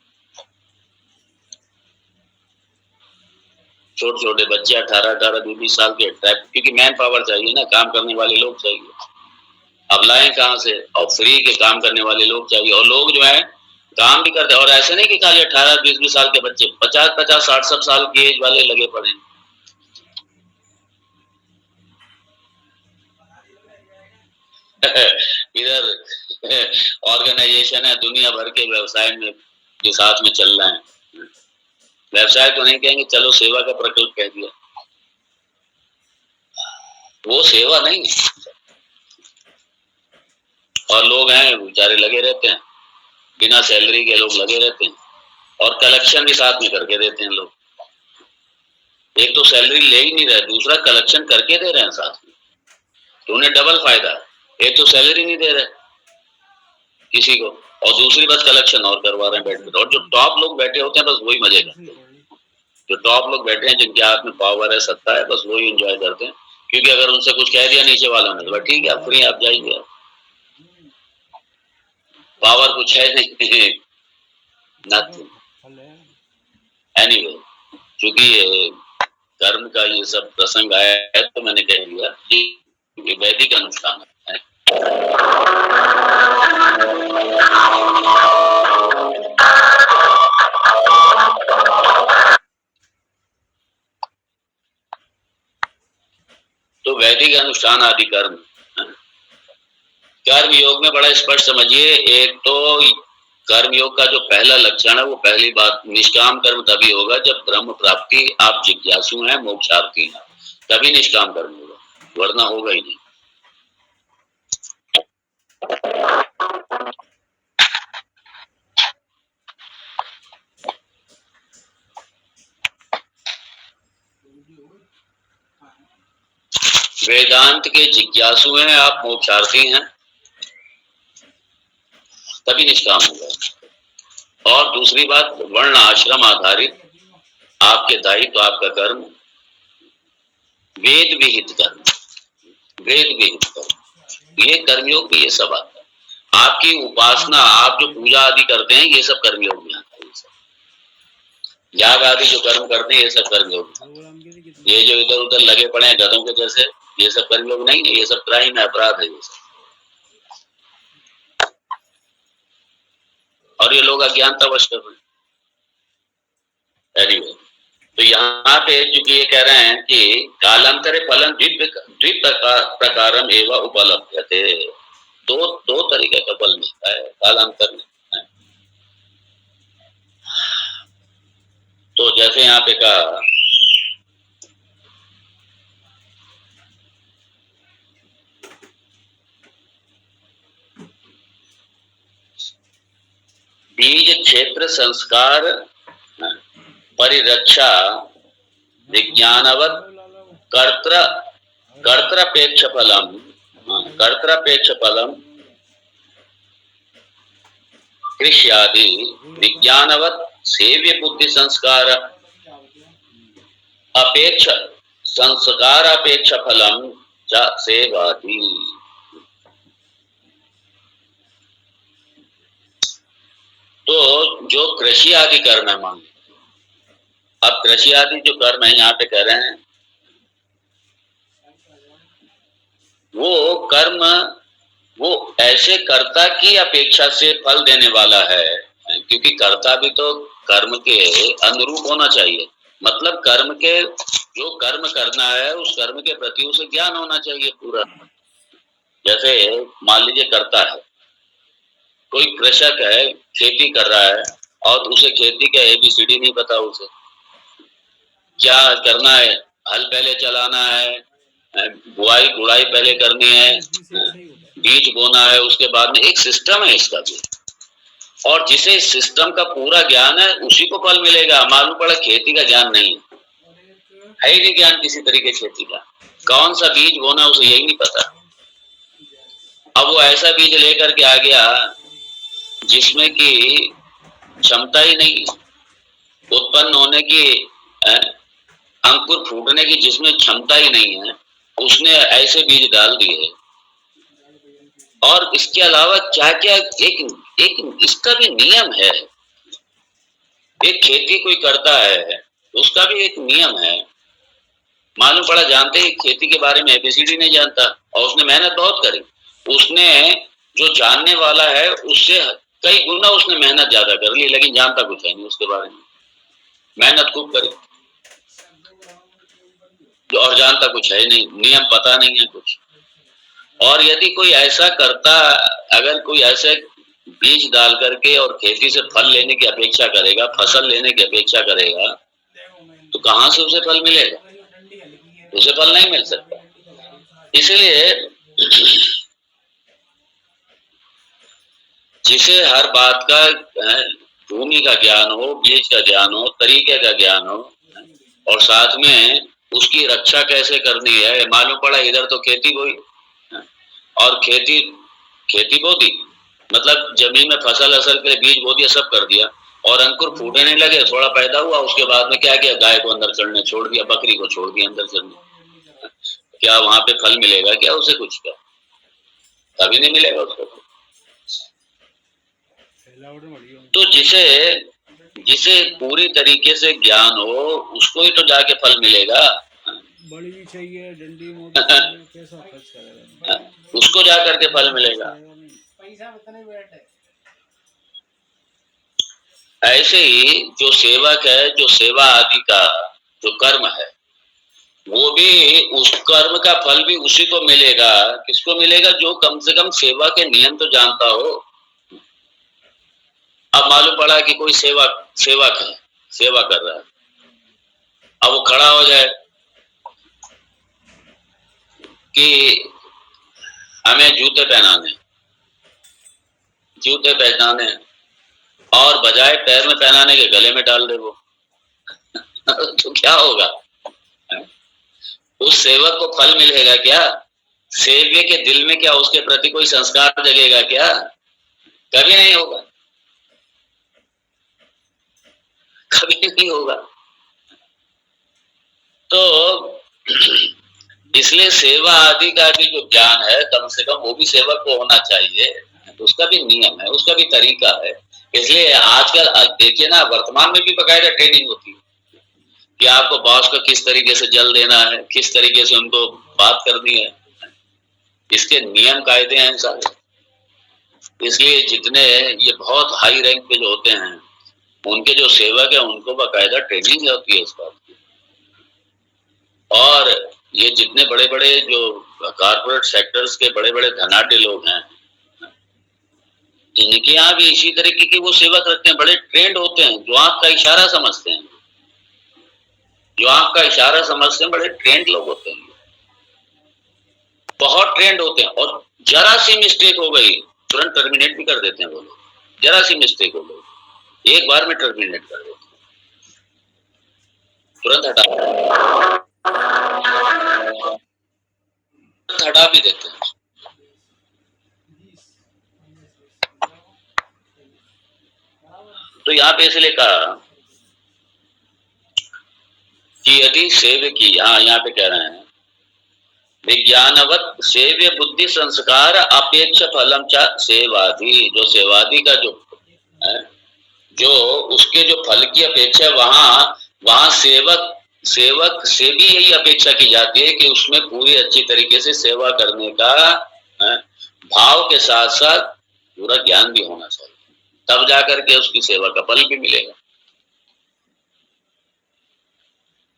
छोटे छोटे बच्चे 18-18, 20-20 साल के, क्योंकि मैन पावर चाहिए ना, काम करने वाले लोग चाहिए। अब लाएं कहाँ से? और फ्री के काम करने वाले लोग चाहिए, और लोग जो है काम भी करते हैं। और ऐसे नहीं कि खाली 18, 20-20 साल के बच्चे, 50-50, 60-60 साल की एज वाले लगे पड़े हैं। इधर ऑर्गेनाइजेशन है, दुनिया भर के व्यवसाय में के साथ में चल रहे हैं। व्यवसाय तो नहीं कहेंगे, चलो सेवा का प्रकल्प कह दिया, वो सेवा नहीं है। और लोग हैं बेचारे लगे रहते हैं, बिना सैलरी के लोग लगे रहते हैं, और कलेक्शन भी साथ में करके देते हैं लोग। एक तो सैलरी ले ही नहीं रहे, दूसरा कलेक्शन करके दे रहे हैं साथ में, तो उन्हें डबल फायदा। एक तो सैलरी नहीं दे रहे किसी को, और दूसरी बात कलेक्शन और करवा रहे हैं बैठ कर। और जो टॉप लोग बैठे होते हैं बस वही मजे करते हैं। जो टॉप लोग बैठे हैं, जिनके हाथ में पावर है, सत्ता है, बस वही एंजॉय करते हैं। क्योंकि अगर उनसे कुछ कह दिया नीचे वालों ने, तो ठीक है, आप फ्री, आप जाइए, पावर कुछ है नहीं, नथिंग। एनीवे, चूंकि कर्म का ये सब प्रसंग आया है, तो मैंने कह दिया कि वैदिक अनुष्ठान है। तो वैदिक अनुष्ठान आदि कर्म, कर्म योग में बड़ा स्पष्ट समझिए। एक तो कर्म योग का जो पहला लक्षण है, वो पहली बात, निष्काम कर्म तभी होगा जब ब्रह्म प्राप्ति, आप जिज्ञासु हैं, मोक्षार्थी हैं, तभी निष्काम कर्म होगा, वरना होगा ही नहीं। वेदांत के जिज्ञासु हैं आप, मोक्षार्थी हैं, तभी निष्काम होगा। और दूसरी बात, वर्ण आश्रम आधारित आपके दायित्व, आपका कर्म वेद विहित कर्म, वेद विहित कर्म, ये कर्मयोग में ये सब आता है। आपकी उपासना, आप जो पूजा आदि करते हैं, ये सब कर्मयोग में आता है। याग आदि जो कर्म करते हैं, ये सब कर्मयोग में। ये जो इधर उधर लगे पड़े हैं गधों के जैसे, ये सब कर्मयोग नहीं है, ये सब क्राइम है, अपराध है ये सब। और ये लोग अज्ञानतावश कर रहे हैं। एनीवे, तो यहाँ पे चूंकि ये कह रहे हैं कि कालांतरे फलन द्विप्रकारम एवं उपलब्धते, दो तरीके का फल मिलता है कालांतर में। तो जैसे यहाँ पे कहा, बीज क्षेत्र संस्कार परिरक्षा विज्ञानवत कर्तृपेक्ष फलम कृष्यादि विज्ञानवत सेव्य बुद्धि संस्कार अपेक्ष संस्कार अपेक्ष फलम च सेवादि। तो जो कृषि आदि कर्म है, मान, अब कृषि आदि जो कर्म है यहाँ पे कह रहे हैं, वो कर्म वो ऐसे कर्ता की अपेक्षा से फल देने वाला है, क्योंकि कर्ता भी तो कर्म के अनुरूप होना चाहिए। मतलब कर्म के, जो कर्म करना है उस कर्म के प्रति उसे ज्ञान होना चाहिए पूरा। जैसे मान लीजिए कर्ता है, कोई कृषक है, खेती कर रहा है, और उसे खेती का ABCD नहीं पता, उसे क्या करना है, हल पहले चलाना है, बुआई गुड़ाई पहले करनी है, बीज बोना है, उसके बाद में एक सिस्टम है इसका भी। और जिसे इस सिस्टम का पूरा ज्ञान है उसी को फल मिलेगा। मालूम पड़ा खेती का ज्ञान नहीं है ही नहीं, ज्ञान किसी तरीके खेती का, कौन सा बीज बोना उसे यही नहीं पता। अब वो ऐसा बीज लेकर के आ गया जिसमें कि क्षमता ही नहीं उत्पन्न होने की, अंकुर फूटने की जिसमें क्षमता ही नहीं है, उसने ऐसे बीज डाल दिए। और इसके अलावा क्या क्या, एक इसका भी नियम है। एक खेती कोई करता है उसका भी एक नियम है। मालूम पड़ा जानते ही खेती के बारे में एबीसीडी नहीं जानता और उसने मेहनत बहुत करी। उसने जो जानने वाला है उससे कई गुना उसने मेहनत ज्यादा कर ली, लेकिन जानता कुछ है नहीं उसके बारे में। मेहनत खूब करी और जानता कुछ है नहीं, नियम पता नहीं है कुछ। और यदि कोई ऐसा करता, अगर कोई ऐसे बीज डाल करके और खेती से फल लेने की अपेक्षा करेगा, फसल लेने की अपेक्षा करेगा, तो कहां से उसे फल मिलेगा? उसे फल नहीं मिल सकता। इसलिए जिसे हर बात का भूमि का ज्ञान हो, बीज का ज्ञान हो, तरीके का ज्ञान हो, और साथ में उसकी रक्षा कैसे करनी है मालूम पड़ा। इधर तो खेती बोई और खेती खेती बो दी, मतलब जमीन में फसल असल के लिए बीज बो दिया, सब कर दिया, और अंकुर फूटने नहीं लगे, थोड़ा पैदा हुआ, उसके बाद में क्या किया, गाय को अंदर चढ़ने छोड़ दिया, बकरी को छोड़ दिया अंदर चढ़ने। क्या वहां पे फल मिलेगा क्या उसे? कुछ का कभी नहीं मिलेगा उसको। तो जिसे जिसे पूरी तरीके से ज्ञान हो उसको ही तो जाके फल मिलेगा। बड़ी भी चाहिए, डंडी मोटी चाहिए, पैसा खर्च करेगा, उसको जा करके फल मिलेगा। पैसा उतने बैठे। ऐसे ही जो सेवक है, जो सेवा आदि का जो कर्म है, वो भी उस कर्म का फल भी उसी को मिलेगा। किसको मिलेगा? जो कम से कम सेवा के नियम तो जानता हो। अब मालूम पड़ा कि कोई सेवक है, सेवा कर रहा है, अब वो खड़ा हो जाए कि हमें जूते पहनाने और बजाय पैर में पहनाने के गले में डाल दे वो तो क्या होगा? उस सेवक को फल मिलेगा क्या? सेव्य के दिल में क्या उसके प्रति कोई संस्कार जगेगा क्या? कभी नहीं होगा, कभी नहीं होगा। तो इसलिए सेवा आदि का भी जो ज्ञान है, कम से कम वो भी सेवक को होना चाहिए। उसका भी नियम है, उसका भी तरीका है। इसलिए आजकल देखिए ना, वर्तमान में भी बकायदा ट्रेनिंग होती है कि आपको बॉस को किस तरीके से जल देना है, किस तरीके से उनको बात करनी है। इसके नियम कायदे हैं सारे। इसलिए जितने ये बहुत हाई रैंक पे जो होते हैं, उनके जो सेवक है उनको बाकायदा ट्रेनिंग होती है इस बात की। और ये जितने बड़े बड़े जो कारपोरेट सेक्टर्स के बड़े बड़े धनाढ्य लोग हैं, इनके यहाँ भी इसी तरीके के वो सेवक रखते हैं, बड़े ट्रेंड होते हैं, जो आपका इशारा समझते हैं, जो आपका इशारा समझते हैं, बड़े ट्रेंड लोग होते हैं, बहुत ट्रेंड होते हैं। और जरा सी मिस्टेक हो गई तुरंत टर्मिनेट भी कर देते हैं वो लोग। जरा सी मिस्टेक हो गई एक बार में टर्मिनेट कर देते हैं, तुरंत हटा भी देते हैं। तो यहाँ पे इसलिए कहा कि यदि सेव्य की, यहाँ पे कह रहे हैं विज्ञानवत सेव्य बुद्धि संस्कार अपेक्ष फलम च सेवादि। जो सेवादि का जो है, जो उसके जो फल की अपेक्षा, वहां वहां सेवक सेवक से भी यही अपेक्षा की जाती है कि उसमें पूरी अच्छी तरीके से सेवा करने का भाव के साथ साथ पूरा ज्ञान भी होना चाहिए, तब जाकर के उसकी सेवा का फल भी मिलेगा।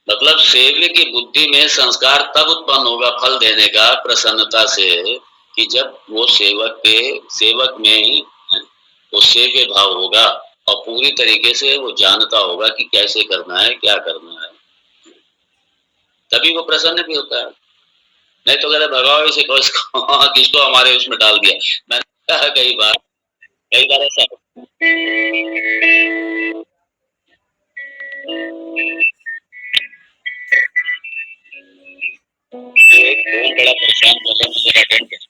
मतलब सेव्य की बुद्धि में संस्कार तब उत्पन्न होगा फल देने का प्रसन्नता से, कि जब वो सेवक में वो सेव्य भाव होगा और पूरी तरीके से वो जानता होगा कि कैसे करना है, क्या करना है, तभी वो प्रसन्न भी होता है। नहीं तो कहते भगाओ इसे, किसको हमारे उसमें डाल दिया। मैंने कहा कई बार ऐसा एक बहुत बड़ा परेशान कर रहा है, मेरा अटेंड कर।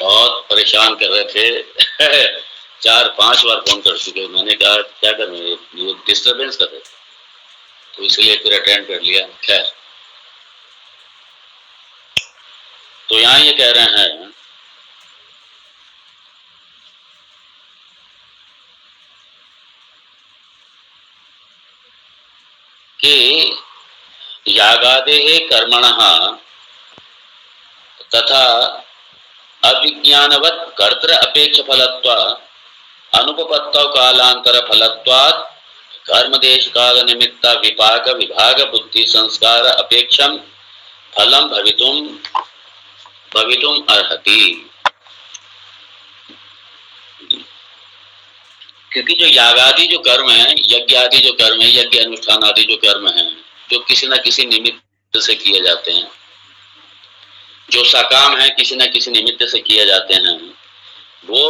बहुत परेशान कर रहे थे 4-5 बार फोन कर चुके। मैंने कहा क्या कर रहे हैं, ये डिस्टर्बेंस कर रहे थे, तो इसलिए फिर अटेंड कर लिया। खैर, तो यहाँ ये कह रहे हैं कि यागादेः कर्मणः तथा अविज्ञानवत् कर्तृ अपेक्ष फलत्वात् अनुपपत्तौ कालांतर फलत्वात् कर्म देश काल निमित्त विपाक विभाग बुद्धि संस्कार अपेक्षम फलम भवितुम अर्हति। क्योंकि जो यागादि जो कर्म है, यज्ञ आदि जो कर्म है, यज्ञ अनुष्ठान आदि जो कर्म है, जो किसी न किसी निमित्त से किए जाते हैं, जो सकाम है किसी न किसी निमित्त से किए जाते हैं, वो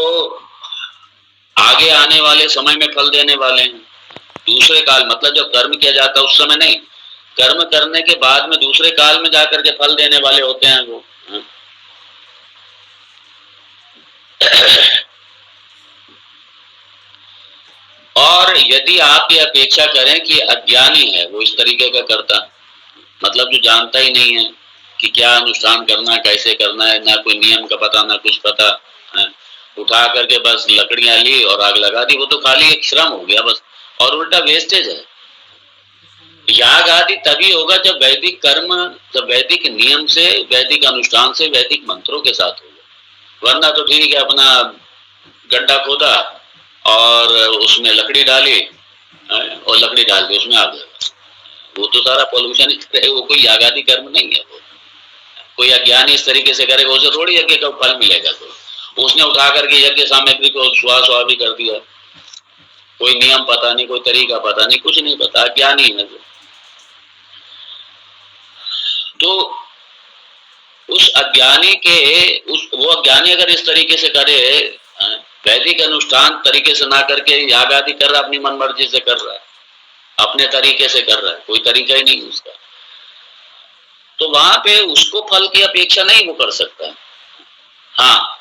आगे आने वाले समय में फल देने वाले हैं। दूसरे काल, मतलब जब कर्म किया जाता है उस समय नहीं, कर्म करने के बाद में दूसरे काल में जाकर के फल देने वाले होते हैं वो। और यदि आप ये अपेक्षा करें कि अज्ञानी है वो इस तरीके का करता, मतलब जो जानता ही नहीं है कि क्या अनुष्ठान करना, कैसे करना है, ना कोई नियम का पता ना कुछ पता है, उठा करके बस लकड़ियां ली और आग लगा दी, वो तो खाली एक श्रम हो गया बस, और उल्टा वेस्टेज है। याग आदि तभी होगा जब वैदिक कर्म, जब वैदिक नियम से, वैदिक अनुष्ठान से, वैदिक मंत्रों के साथ होगा। वरना तो ठीक है, अपना गड्ढा खोदा और उसमें लकड़ी डाली और लकड़ी डाल दी, उसमें आग लगा, वो तो सारा पॉल्यूशन है, वो कोई याग आदि कर्म नहीं है। वो कोई अज्ञानी इस तरीके से करेगा, उसे थोड़ी यज्ञ का फल मिलेगा। तो उसने उठा करके यज्ञ सामग्री को स्वाहा भी कर दिया, कोई नियम पता नहीं, कोई तरीका पता नहीं, कुछ नहीं पता, अज्ञानी है। तो उस अज्ञानी के वो अज्ञानी अगर इस तरीके से करे, वैदिक अनुष्ठान तरीके से ना करके याग आदि कर रहा, अपनी मन मर्जी से कर रहा है, अपने तरीके से कर रहा है, कोई तरीका ही नहीं उसका, तो वहां पे उसको फल की अपेक्षा नहीं वो कर सकता। हाँ,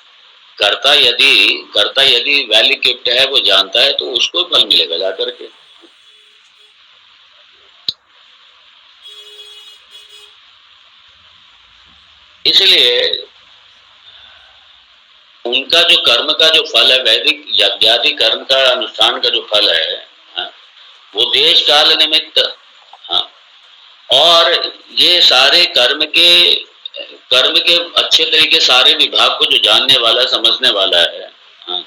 कर्ता यदि वैल इक्विप्ड है, वो जानता है, तो उसको फल मिलेगा जाकर के। इसलिए उनका जो कर्म का जो फल है, वैदिक यज्ञादि कर्म का अनुष्ठान का जो फल है, वो देश काल निमित्त, हाँ, और ये सारे कर्म के अच्छे तरीके सारे विभाग को जो जानने वाला, समझने वाला है, हाँ,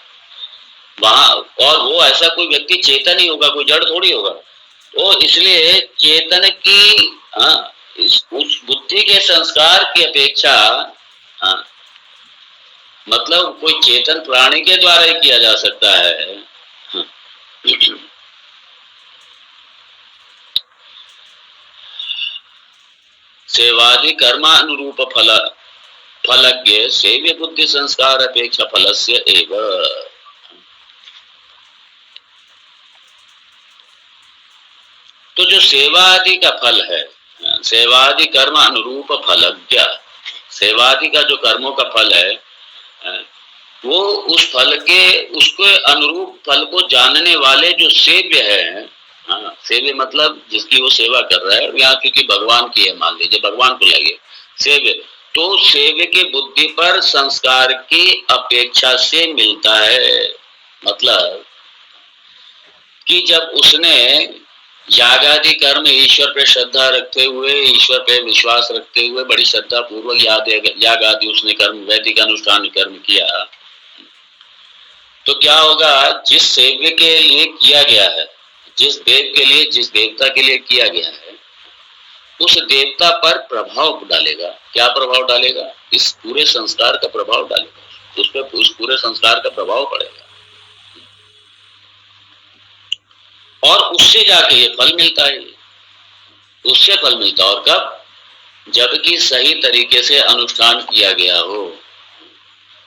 वहां, और वो ऐसा कोई व्यक्ति चेतन ही होगा, कोई जड़ थोड़ी होगा। तो इसलिए चेतन की, हाँ, उस बुद्धि के संस्कार की अपेक्षा, हाँ, मतलब कोई चेतन प्राणी के द्वारा ही किया जा सकता है। सेवादि कर्मानुरूप फलज्ञ सेव्य बुद्धि संस्कार अपेक्षा फलस्य एव। तो जो सेवा आदि का फल है, सेवादि कर्म अनुरूप फलज्ञ, सेवादि का जो कर्मों का फल है वो उस फल के उसके अनुरूप फल को जानने वाले जो सेव्य है, सेव्य मतलब जिसकी वो सेवा कर रहा है, यहाँ क्योंकि भगवान की है, मान लीजिए भगवान को लगे सेव्य, तो सेव्य की बुद्धि पर संस्कार की अपेक्षा से मिलता है। मतलब कि जब उसने याग आदि कर्म ईश्वर पे श्रद्धा रखते हुए, ईश्वर पे विश्वास रखते हुए बड़ी श्रद्धा पूर्वक याग आदि उसने कर्म वैदिक अनुष्ठान कर्म किया, तो क्या होगा, जिस सेव्य के लिए किया गया है, जिस देव के लिए, जिस देवता के लिए किया गया है, उस देवता पर प्रभाव डालेगा। क्या प्रभाव डालेगा? इस पूरे संस्कार का प्रभाव डालेगा, उस पर उस पूरे संस्कार का प्रभाव पड़ेगा और उससे जाके ये फल मिलता है, उससे फल मिलता है। और कब? जबकि सही तरीके से अनुष्ठान किया गया हो,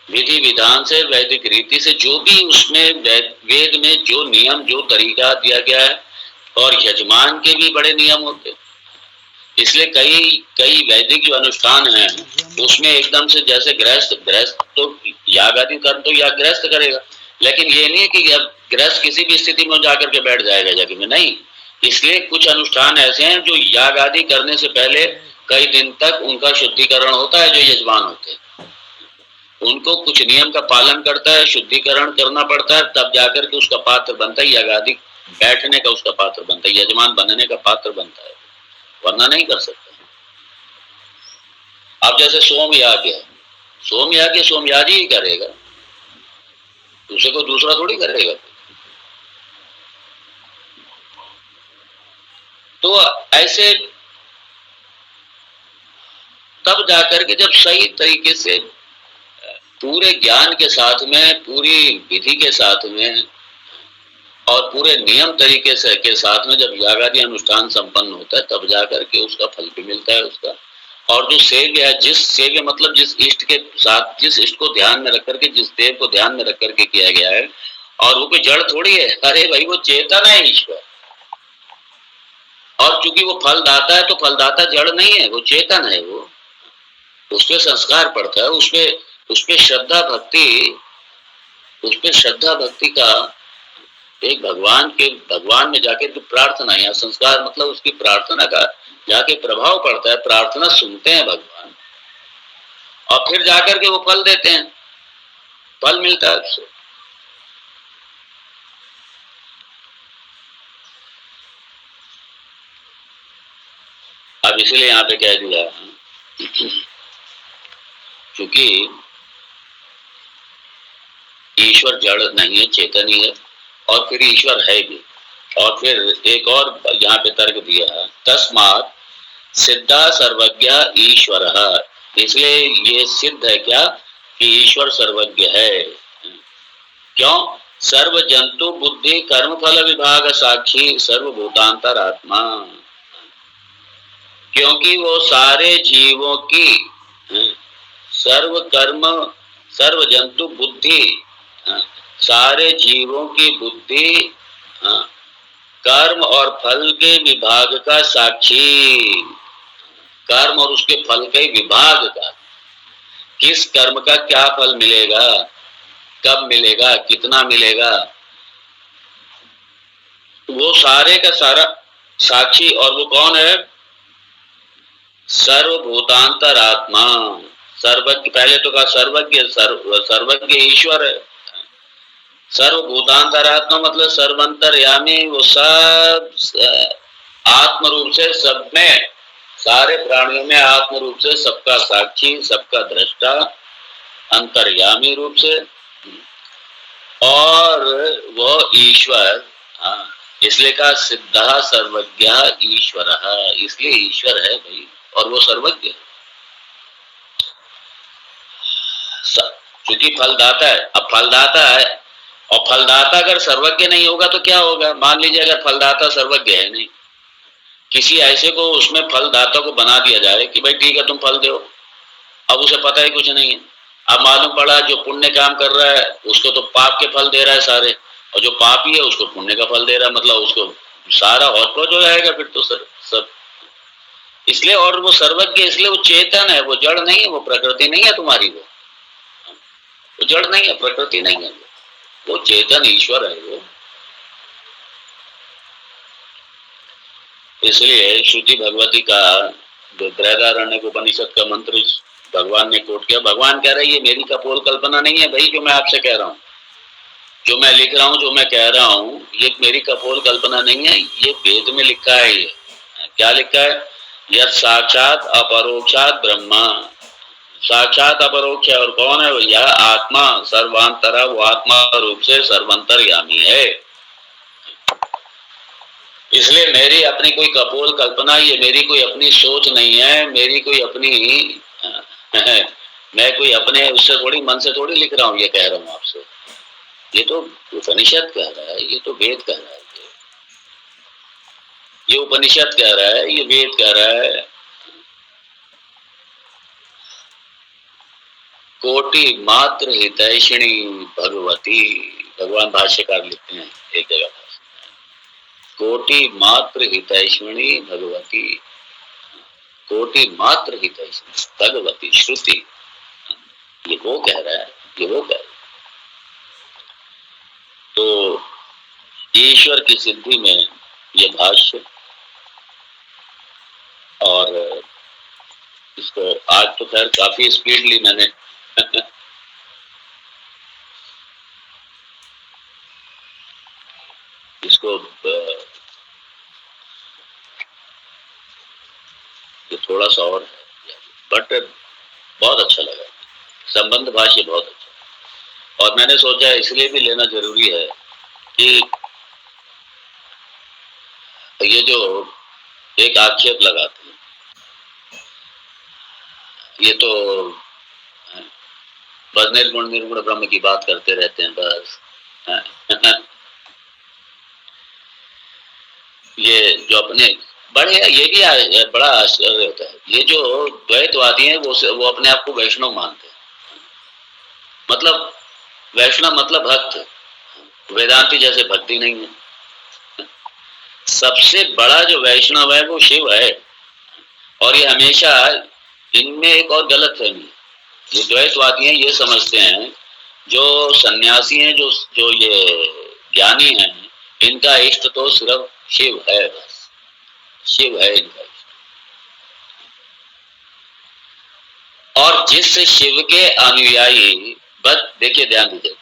विधि विधान से, वैदिक रीति से, जो भी उसमें वेद में जो नियम जो तरीका दिया गया है, और यजमान के भी बड़े नियम होते, इसलिए कई वैदिक जो अनुष्ठान है उसमें एकदम से, जैसे गृहस्थ तो याग आदि कर्म तो याग गृहस्थ करेगा, लेकिन ये नहीं कि अब गृहस्थ किसी भी स्थिति में जाकर के बैठ जाएगा यज्ञ में, नहीं। इसलिए कुछ अनुष्ठान ऐसे हैं जो याग आदि करने से पहले कई दिन तक उनका शुद्धिकरण होता है, जो यजमान होते हैं उनको कुछ नियम का पालन करता है, शुद्धिकरण करना पड़ता है, तब जाकर के उसका पात्र बनता है, याग आदि बैठने का उसका पात्र बनता है, यजमान बनने का पात्र बनता है, वरना नहीं कर सकता। अब जैसे सोमयाग है, सोमयाग सोमयाजी ही करेगा, दूसरे को दूसरा थोड़ी करेगा। तो ऐसे तब जाकर के जब सही तरीके से पूरे ज्ञान के साथ में, पूरी विधि के साथ में और पूरे नियम तरीके से के साथ में जब याग आदि अनुष्ठान संपन्न होता है, तब जाकर के उसका फल भी मिलता है उसका। और जो सेव्य है, जिस सेव्य मतलब जिस इष्ट के साथ, जिस इष्ट को ध्यान में रख करके, जिस देव को ध्यान में रख करके किया गया है, और वो कोई जड़ थोड़ी है, अरे भाई वो चेतन है ईश्वर, और चूंकि वो फलदाता है तो फलदाता जड़ नहीं है, वो चेतन है, वो उसपे संस्कार पड़ता है, उसपे श्रद्धा भक्ति, उसपे श्रद्धा भक्ति का एक भगवान में जाके जो प्रार्थना, या संस्कार मतलब उसकी प्रार्थना का जाके प्रभाव पड़ता है, प्रार्थना सुनते हैं भगवान और फिर जाकर के वो फल देते हैं, फल मिलता है उससे। अब इसलिए यहाँ पे कह दिया, क्योंकि ईश्वर जड़ नहीं है, चेतन ही है, और फिर ईश्वर है भी। और फिर एक और यहाँ पे तर्क दिया, तस्मात् सिद्धा सर्वज्ञ ईश्वर, इसलिए ये सिद्ध है क्या कि ईश्वर सर्वज्ञ है। क्यों? सर्व जंतु बुद्धि कर्म फल विभाग साक्षी सर्वभूतांतर आत्मा, क्योंकि वो सारे जीवों की सर्व कर्म, सर्व जंतु बुद्धि, सारे जीवों की बुद्धि कर्म और फल के विभाग का साक्षी, कर्म और उसके फल के विभाग का, किस कर्म का क्या फल मिलेगा, कब मिलेगा, कितना मिलेगा, वो सारे का सारा साक्षी। और वो कौन है? सर्वभूतांतर आत्मा, सर्वज्ञ, पहले तो कहा सर्वज्ञ, सर्वज्ञ ईश्वर है। सर्वभूतांतर आत्मा मतलब सर्वंतरयामी, वो सब आत्म रूप से सब में, सारे प्राणियों में आत्म रूप से सबका साक्षी, सबका दृष्टा, अंतर्यामी रूप से, और वो ईश्वर। इसलिए कहा सिद्धा सर्वज्ञ ईश्वर, इसलिए ईश्वर है भाई, और वो सर्वज्ञ। क्योंकि फलदाता है। अब फलदाता है और फलदाता अगर सर्वज्ञ नहीं होगा तो क्या होगा? मान लीजिए अगर फलदाता सर्वज्ञ है नहीं, किसी ऐसे को उसमें फलदाता को बना दिया जाए कि भाई ठीक है तुम फल दो, अब उसे पता ही कुछ नहीं है। अब मालूम पड़ा जो पुण्य काम कर रहा है उसको तो पाप के फल दे रहा है सारे, और जो पापी है उसको पुण्य का फल दे रहा है, मतलब उसको सारा हौच-पौच हो जाएगा फिर तो सब। इसलिए, और वो सर्वज्ञ इसलिए वो चेतन है, वो जड़ नहीं है, वो प्रकृति नहीं है तुम्हारी, वो जड़ नहीं है, प्रकृति नहीं है, वो चेतन ईश्वर है वो। इसलिए श्रुति भगवती का जो बृहदारण्यक उपनिषद का मंत्र भगवान ने कोट किया, भगवान कह रहे ये मेरी कपोल कल्पना नहीं है भाई, जो मैं आपसे कह रहा हूँ, जो मैं लिख रहा हूँ, जो मैं कह रहा हूँ, ये मेरी कपोल कल्पना नहीं है, ये वेद में लिखा है। ये क्या लिखा है? यह साक्षात अपरोक्षात ब्रह्मा, साक्षात अपरोक्ष है, और कौन है? यह आत्मा सर्वांतरा, वो आत्मा रूप से सर्वांतरयामी है। इसलिए मेरी अपनी कोई कपोल कल्पना, ये मेरी कोई अपनी सोच नहीं है, मेरी कोई अपनी मैं कोई अपने उससे थोड़ी, मन से थोड़ी लिख रहा हूँ, ये कह रहा हूँ आपसे। ये तो उपनिषद कह रहा है, ये तो वेद कह रहा है, ये उपनिषद कह रहा है, ये वेद कह रहा है। कोटि मात्र हितैषिणी भगवती, भगवान भाष्यकार लिखते हैं एक जगह पर, कोटि मात्र हितैषिणी भगवती, कोटि मात्र हितैषिणी भगवती श्रुति, ये वो कह रहा है, ये वो कह रहा है। तो ईश्वर की सिद्धि में ये भाष्य, और इसको आज तो खैर काफी स्पीडली मैंने इसको ये थोड़ा सा और है, बट बहुत अच्छा लगा, संबंध भाष्य बहुत अच्छा। और मैंने सोचा इसलिए भी लेना जरूरी है कि ये जो एक आक्षेप लगाते हैं, ये तो बस निर्गुण निर्गुण ब्रह्म की बात करते रहते हैं बस। ये जो अपने बड़े, ये भी बड़ा आश्चर्य होता है, ये जो द्वैतवादी हैं वो अपने आप को वैष्णव मानते हैं, मतलब वैष्णव मतलब भक्त, वेदांती जैसे भक्ति नहीं है। सबसे बड़ा जो वैष्णव है वो शिव है, और ये हमेशा इनमें एक और गलत फहमी है, ये द्वैतवादी हैं ये समझते हैं जो सन्यासी हैं, जो ये ज्ञानी हैं, इनका इष्ट तो सिर्फ शिव है, बस शिव है इनका इष्ट। और जिस शिव के अनुयायी, बस देखिए ध्यान दीजिए,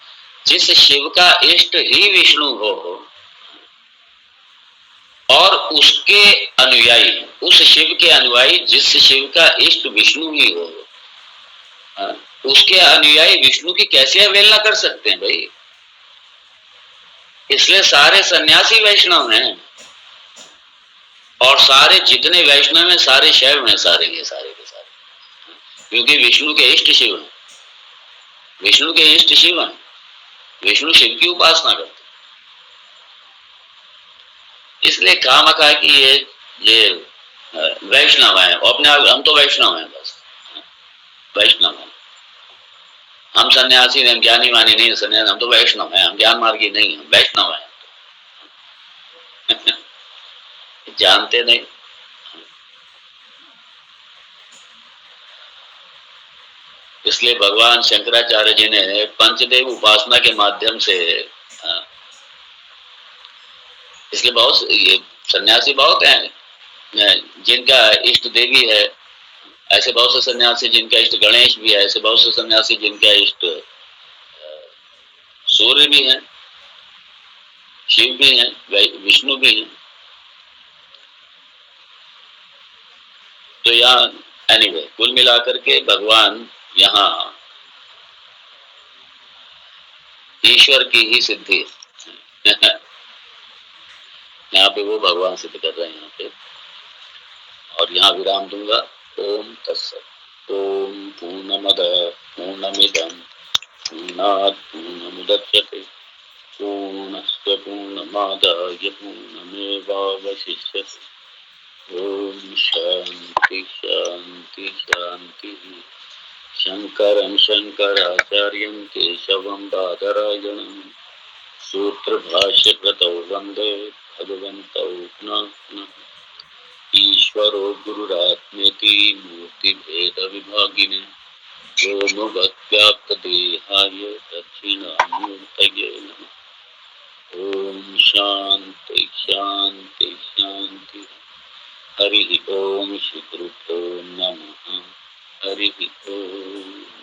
जिस शिव का इष्ट ही विष्णु हो और उसके अनुयायी, उस शिव के अनुयायी जिस शिव का इष्ट विष्णु ही हो, उसके अनुयायी विष्णु की कैसे अवहेलना कर सकते हैं भाई? इसलिए सारे सन्यासी वैष्णव हैं, और सारे जितने वैष्णव हैं सारे शैव हैं, सारे के सारे, क्योंकि विष्णु के इष्ट शिव हैं, विष्णु के इष्ट शिव हैं, विष्णु शिव की उपासना करते। इसलिए खामखा कि ये वैष्णव हैं, अपने आप हम तो वैष्णव हैं, बस वैष्णव हैं, हम सन्यासी हैं, हम ज्ञानी वानी नहीं, सन्यासी हम तो वैष्णव हैं, हम ज्ञान मार्गी नहीं, हम वैष्णव हैं। जानते नहीं। इसलिए भगवान शंकराचार्य जी ने पंचदेव उपासना के माध्यम से, इसलिए बहुत ये सन्यासी बहुत हैं जिनका इष्ट देवी है, ऐसे बहुत से सन्यासी जिनका इष्ट गणेश भी है, ऐसे बहुत से सन्यासी जिनका इष्ट सूर्य भी है, शिव भी है, विष्णु भी है। तो यहाँ एनीवे कुल मिलाकर के भगवान यहाँ ईश्वर की ही सिद्धि यहाँ पे वो भगवान सिद्ध कर रहे हैं यहाँ पे, और यहाँ विराम दूंगा। ओम तत्सत। ओम पूर्णमद पूर्णमिदं पूर्णात् पूर्णमुदच्यते पूर्णस्य पूर्णमादाय पूर्णमेवावशिष्यते। ओम शांति शांति शांति। शंकरं शंकराचार्यं केशवं बादरायणं सूत्रभाष्यकृतौ वन्दे भगवन्तौ पुनः पुनः। ईश्वरो गुरुरात्मेति मूर्तिभेदविभागिने व्योमवद्व्याप्तदेहाय दक्षिणामूर्तये नमः। ओम शांति शांति शांति। हरि ओम श्री गुरुभ्यो नमः। हरि ओम।